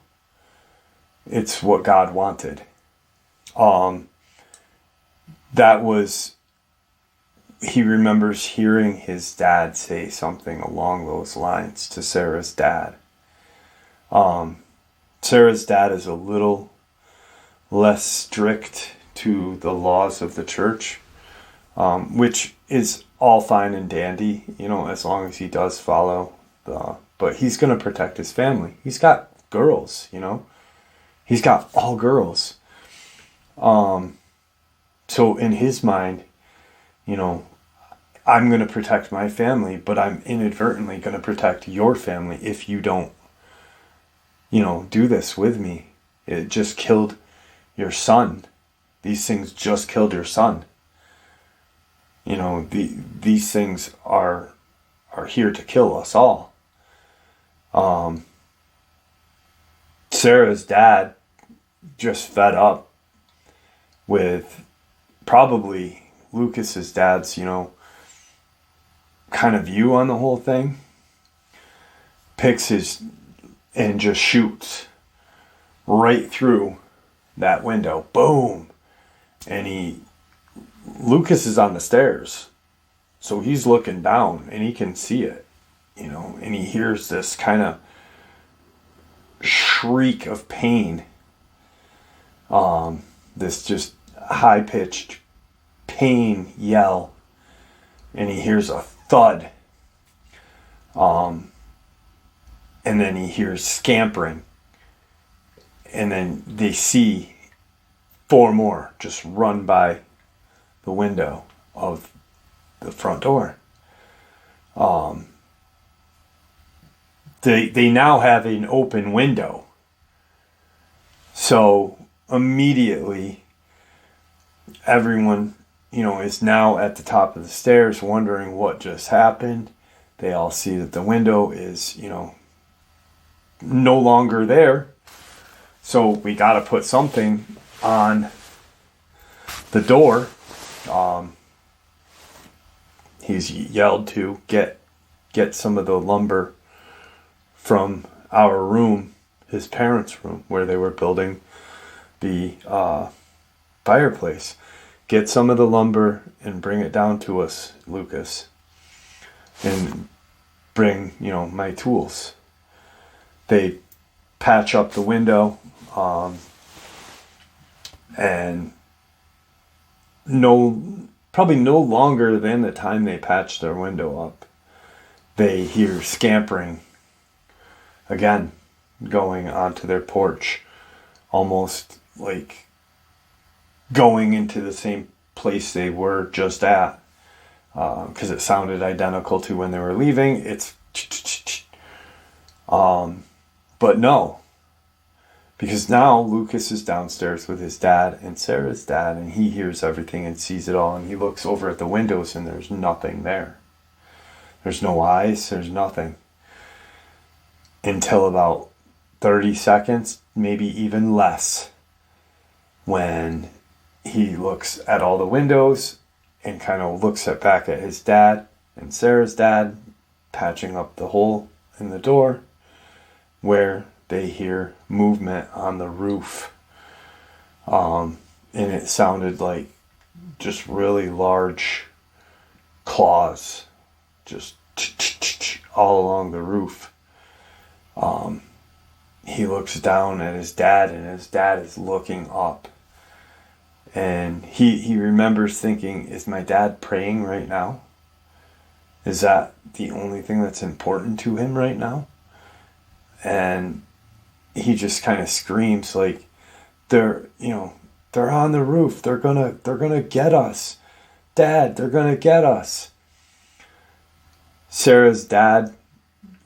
it's what God wanted. He remembers hearing his dad say something along those lines to Sarah's dad. Sarah's dad is a little less strict to the laws of the church, which is all fine and dandy, as long as he does follow but he's going to protect his family. He's got girls, he's got all girls. So in his mind, I'm going to protect my family, but I'm inadvertently going to protect your family if you don't, do this with me. It just killed your son. These things just killed your son. These things are here to kill us all. Sarah's dad, just fed up with probably Lucas's dad's, kind of view on the whole thing, picks his and just shoots right through that window. Boom. And Lucas is on the stairs, so he's looking down and he can see it, and he hears this kind of shriek of pain, this just high-pitched pain yell, and he hears a thud, and then he hears scampering, and then they see 4 more just run by the window of the front door. They now have an open window. So immediately everyone, is now at the top of the stairs wondering what just happened. They all see that the window is, no longer there. So we got to put something on the door. He's yelled to get some of the lumber from our room, his parents' room, where they were building the fireplace. Get some of the lumber and bring it down to us, Lucas. And bring, my tools. They patch up the window, and probably no longer than the time they patched their window up, they hear scampering again, going onto their porch, almost like going into the same place they were just at, because it sounded identical to when they were leaving. It's but no, because now Lucas is downstairs with his dad and Sarah's dad, and he hears everything and sees it all, and he looks over at the windows and there's nothing there. There's no eyes, there's nothing. Until about 30 seconds, maybe even less, when he looks at all the windows and kind of looks back at his dad and Sarah's dad, patching up the hole in the door, where they hear movement on the roof. And it sounded like just really large claws, just all along the roof. He looks down at his dad, and his dad is looking up. And he remembers thinking, is my dad praying right now? Is that the only thing that's important to him right now? And he just kind of screams like, they're on the roof. They're gonna get us. Dad, they're gonna get us. Sarah's dad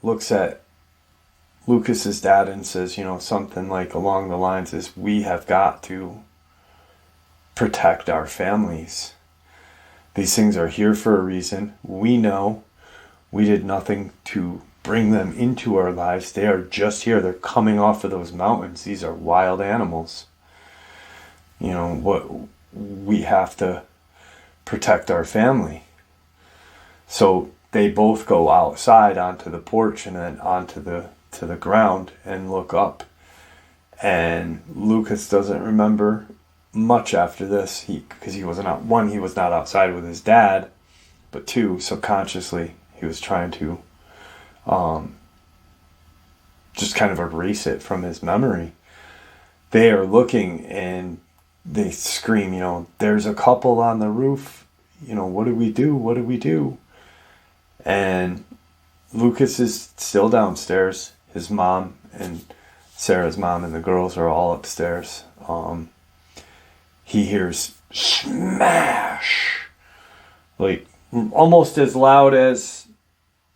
looks at Lucas's dad and says, something like along the lines is, we have got to protect our families. These things are here for a reason. We know we did nothing to bring them into our lives. They are just here. They're coming off of those mountains. These are wild animals. What we have to protect our family. So they both go outside onto the porch and then onto the ground and look up. And Lucas doesn't remember much after this, because he was not outside with his dad, but 2, subconsciously he was trying to just kind of erase it from his memory. They are looking and they scream, there's a couple on the roof, what do we do? And Lucas is still downstairs. His mom and Sarah's mom and the girls are all upstairs. He hears smash, like almost as loud as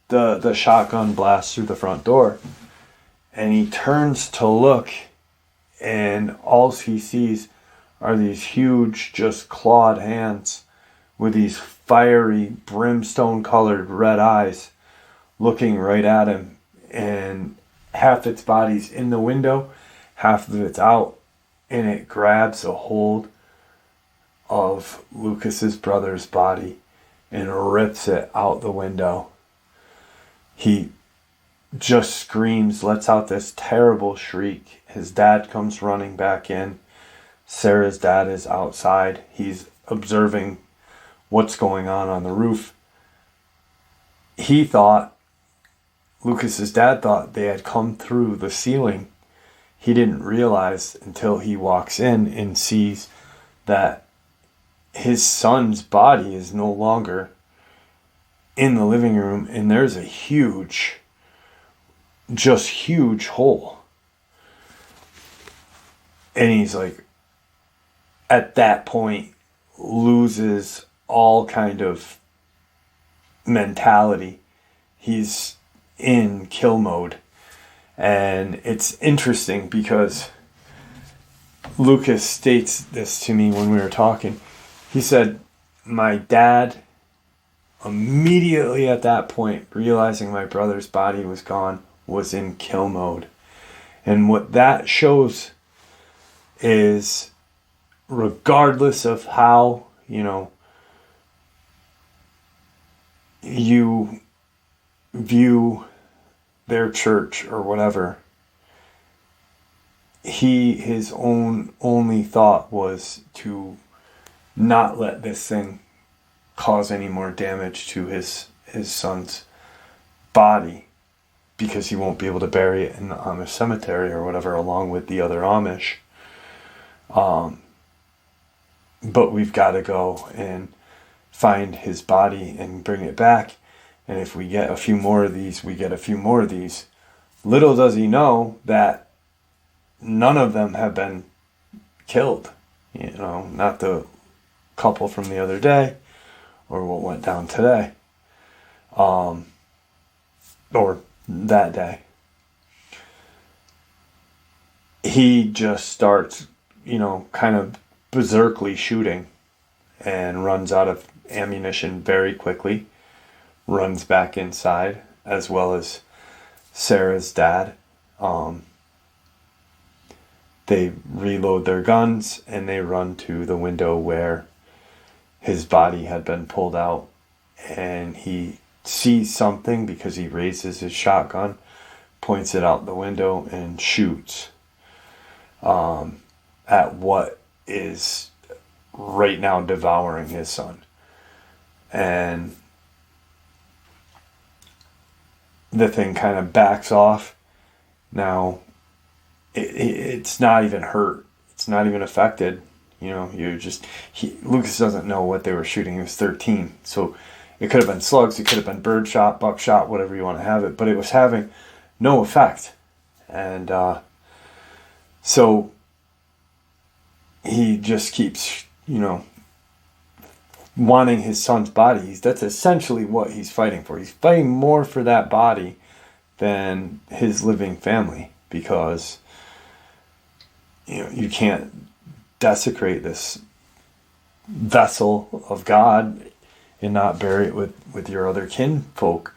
the shotgun blast through the front door. And he turns to look, and all he sees are these huge, just clawed hands with these fiery, brimstone-colored red eyes looking right at him. And half its body's in the window, half of it's out, and it grabs a hold of Lucas's brother's body and rips it out the window. He just screams, lets out this terrible shriek. His dad comes running back in. Sarah's dad is outside. He's observing what's going on the roof. Lucas's dad thought they had come through the ceiling. He didn't realize until he walks in and sees that his son's body is no longer in the living room, and there's a huge hole. And he's like, at that point, loses all kind of mentality. He's in kill mode. And it's interesting because Lucas states this to me when we were talking. He said, my dad, immediately at that point, realizing my brother's body was gone, was in kill mode. And what that shows is, regardless of how, you view their church or whatever, his only thought was to not let this thing cause any more damage to his son's body, because he won't be able to bury it in the Amish cemetery or whatever along with the other Amish. But we've got to go and find his body and bring it back. And if we get a few more of these, we get a few more of these. Little does he know that none of them have been killed. Not the couple from the other day or what went down today. Or that day. He just starts, kind of berserkly shooting and runs out of ammunition very quickly. Runs back inside, as well as Sarah's dad. They reload their guns and they run to the window where his body had been pulled out, and he sees something because he raises his shotgun, points it out the window, and shoots at what is right now devouring his son. And the thing kind of backs off. Now, it's not even hurt. It's not even affected. Lucas doesn't know what they were shooting. He was 13. So it could have been slugs, it could have been bird shot, buckshot, whatever you want to have it. But it was having no effect. And so he just keeps, wanting his son's body. That's essentially what he's fighting for. He's fighting more for that body than his living family, because you can't desecrate this vessel of God and not bury it with your other kinfolk.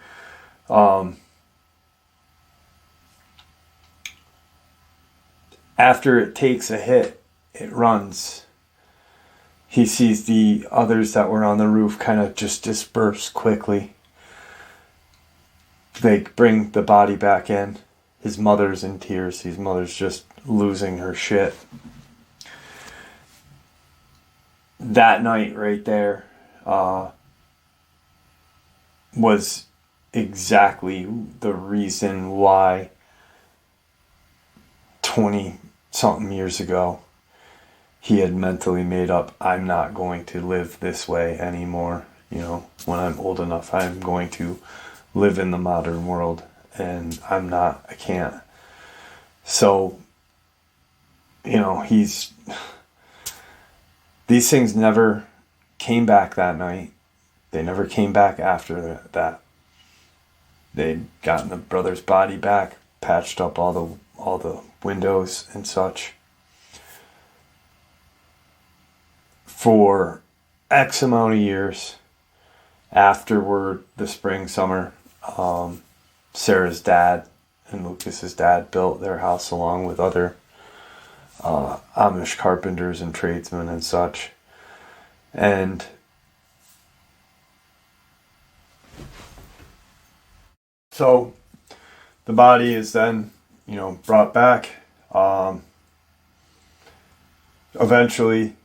After it takes a hit, it runs. He sees the others that were on the roof kind of just disperse quickly. They bring the body back in. His mother's in tears. His mother's just losing her shit. That night right there was exactly the reason why 20-something years ago he had mentally made up, I'm not going to live this way anymore. When I'm old enough, I'm going to live in the modern world, and I can't. So, these things never came back that night. They never came back after that. They'd gotten the brother's body back, patched up all the windows and such. For X amount of years afterward, the spring, summer, Sarah's dad and Lucas's dad built their house along with other Amish carpenters and tradesmen and such. And so the body is then, brought back. Eventually,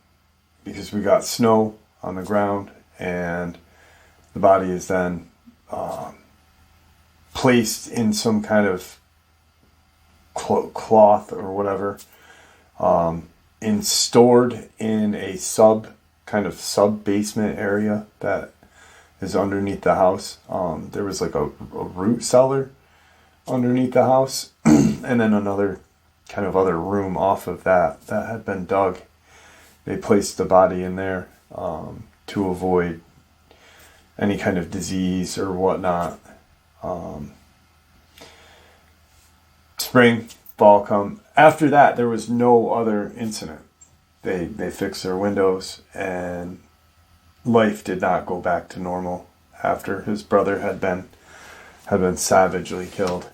because we got snow on the ground, and the body is then placed in some kind of cloth or whatever, and stored in a sub basement area that is underneath the house. There was like a root cellar underneath the house, and then another kind of other room off of that had been dug. They placed the body in there to avoid any kind of disease or whatnot. Spring, fall come. After that, there was no other incident. They fixed their windows, and life did not go back to normal after his brother had been savagely killed.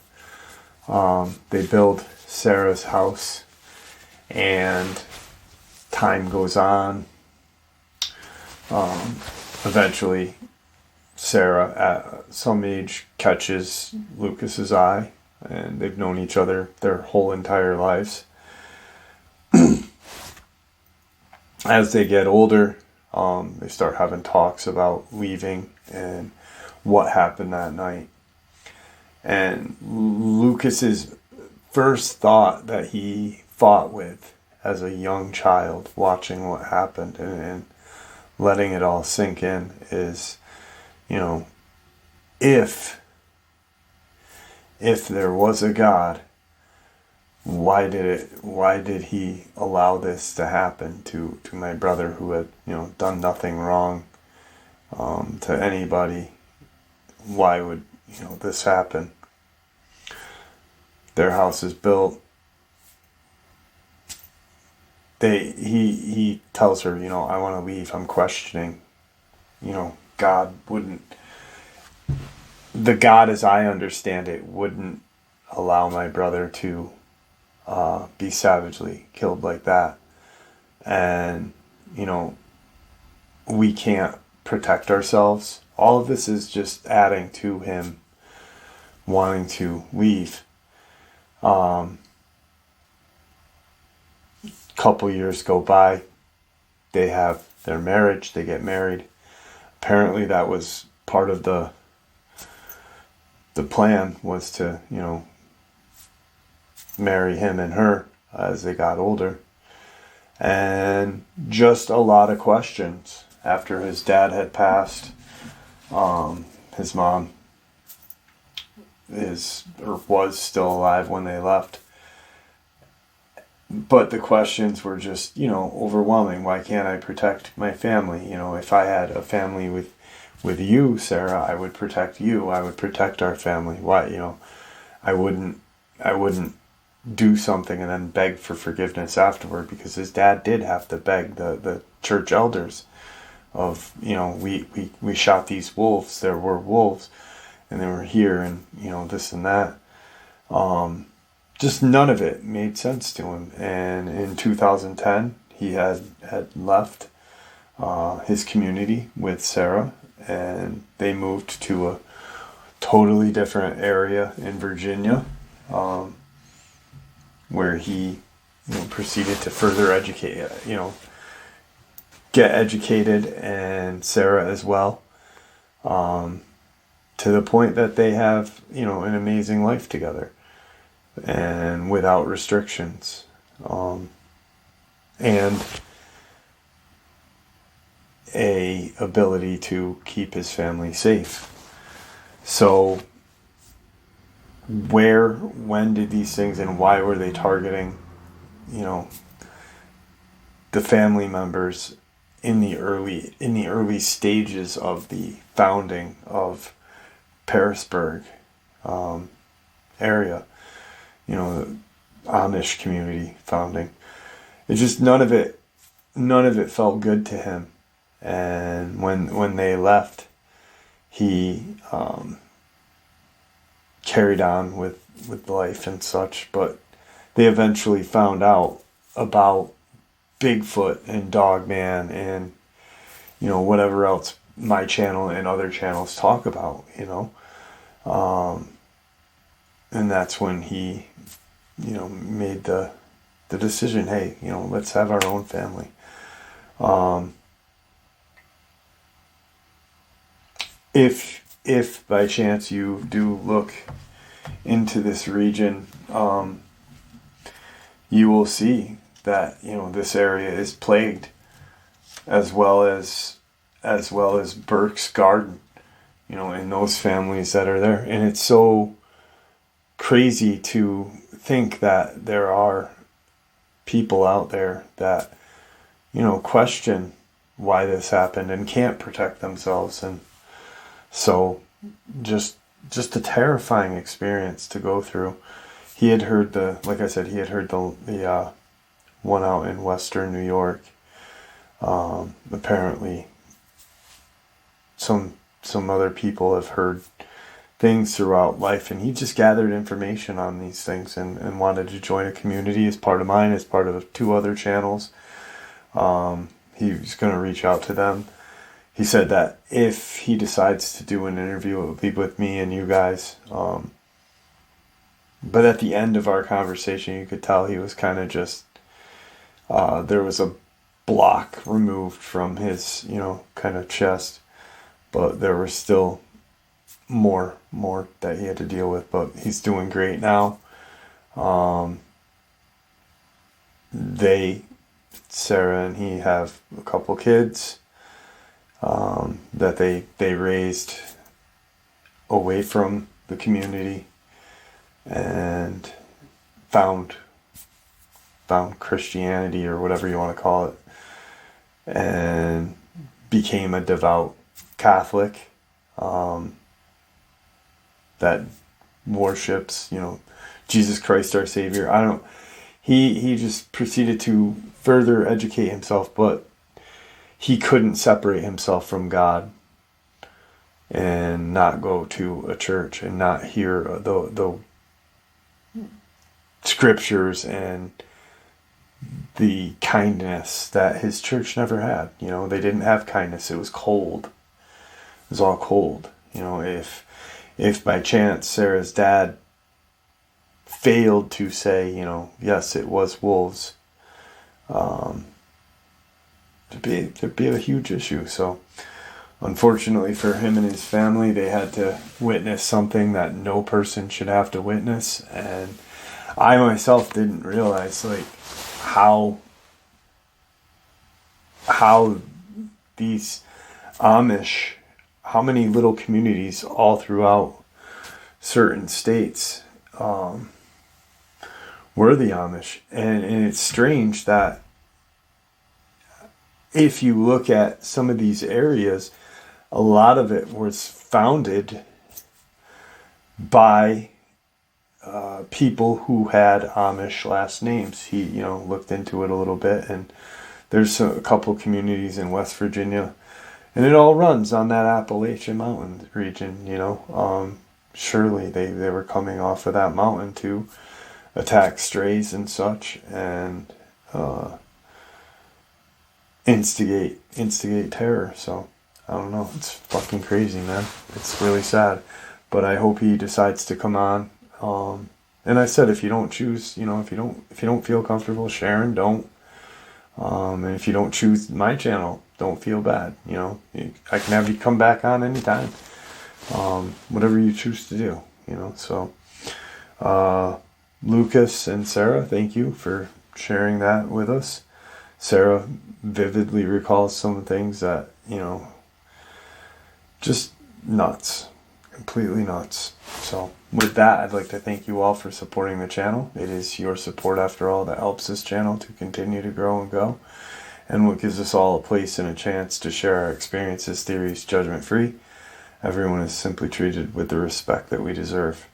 They build Sarah's house, and time goes on. Eventually, Sarah, at some age, catches Lucas's eye, and they've known each other their whole entire lives. As they get older, they start having talks about leaving and what happened that night. And Lucas's first thought that he fought with as a young child, watching what happened and letting it all sink in, is, if there was a God, why did he allow this to happen to my brother, who had, done nothing wrong to anybody? Why would, this happen? Their house is built. He tells her, I want to leave. I'm questioning. God wouldn't. The God, as I understand it, wouldn't allow my brother to be savagely killed like that. And, we can't protect ourselves. All of this is just adding to him wanting to leave. Couple years go by. They have their marriage. They get married. Apparently that was part of the plan, was to, marry him and her as they got older. And just a lot of questions. After his dad had passed, his mom was still alive when they left. But the questions were just, overwhelming. Why can't I protect my family? If I had a family with you, Sarah, I would protect you. I would protect our family. Why, I wouldn't do something and then beg for forgiveness afterward, because his dad did have to beg the church elders of, we shot these wolves. There were wolves, and they were here, and, this and that. Just none of it made sense to him. And in 2010, he had left his community with Sarah, and they moved to a totally different area in Virginia, where he proceeded to further educate, get educated, and Sarah as well, to the point that they have, an amazing life together, and without restrictions, and a ability to keep his family safe. So when did these things, and why were they targeting, the family members in the early stages of the founding of Pearisburg area, the Amish community founding? It just, none of it felt good to him. And when they left, he carried on with life and such, but they eventually found out about Bigfoot and Dogman and, whatever else my channel and other channels talk about, and that's when he, made the decision, hey, let's have our own family. If by chance you do look into this region, you will see that, this area is plagued, as well as Burke's Garden, and those families that are there. And it's so crazy to think that there are people out there that, question why this happened and can't protect themselves. And so just a terrifying experience to go through. He had heard the one out in Western New York. Apparently some other people have heard things throughout life, and he just gathered information on these things and wanted to join a community as part of mine, as part of 2 other channels. He was going to reach out to them. He said that if he decides to do an interview, it will be with me and you guys. But at the end of our conversation, you could tell he was kind of just, there was a block removed from his, kind of chest, but there was still more that he had to deal with. But he's doing great now. Sarah and he have a couple kids that they raised away from the community and found Christianity, or whatever you want to call it, and became a devout Catholic that worships, Jesus Christ our Savior. He just proceeded to further educate himself, but he couldn't separate himself from God and not go to a church and not hear the scriptures and the kindness that his church never had. They didn't have kindness. It was cold. It was all cold. If by chance Sarah's dad failed to say, yes, it was wolves, there'd be a huge issue. So unfortunately for him and his family, they had to witness something that no person should have to witness. And I myself didn't realize how these Amish, how many little communities all throughout certain states were the Amish. And it's strange that if you look at some of these areas, a lot of it was founded by people who had Amish last names. He, looked into it a little bit, and there's a couple communities in West Virginia, and it all runs on that Appalachian Mountain region. Surely they were coming off of that mountain to attack strays and such, and instigate terror. So I don't know. It's fucking crazy, man. It's really sad, but I hope he decides to come on. And I said, if you don't choose, if you don't feel comfortable sharing, don't. And if you don't choose my channel, don't feel bad. I can have you come back on anytime. Whatever you choose to do, So, Lucas and Sarah, thank you for sharing that with us. Sarah vividly recalls some things that, just nuts. Completely nuts. So with that, I'd like to thank you all for supporting the channel. It is your support, after all, that helps this channel to continue to grow and go, and what gives us all a place and a chance to share our experiences, theories, judgment-free. Everyone is simply treated with the respect that we deserve.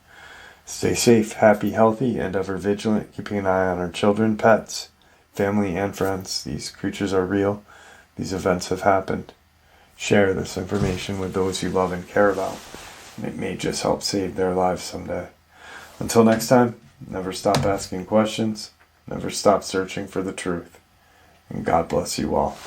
Stay safe, happy, healthy, and ever vigilant, keeping an eye on our children, pets, family, and friends. These creatures are real. These events have happened. Share this information with those you love and care about. And it may just help save their lives someday. Until next time, never stop asking questions. Never stop searching for the truth. And God bless you all.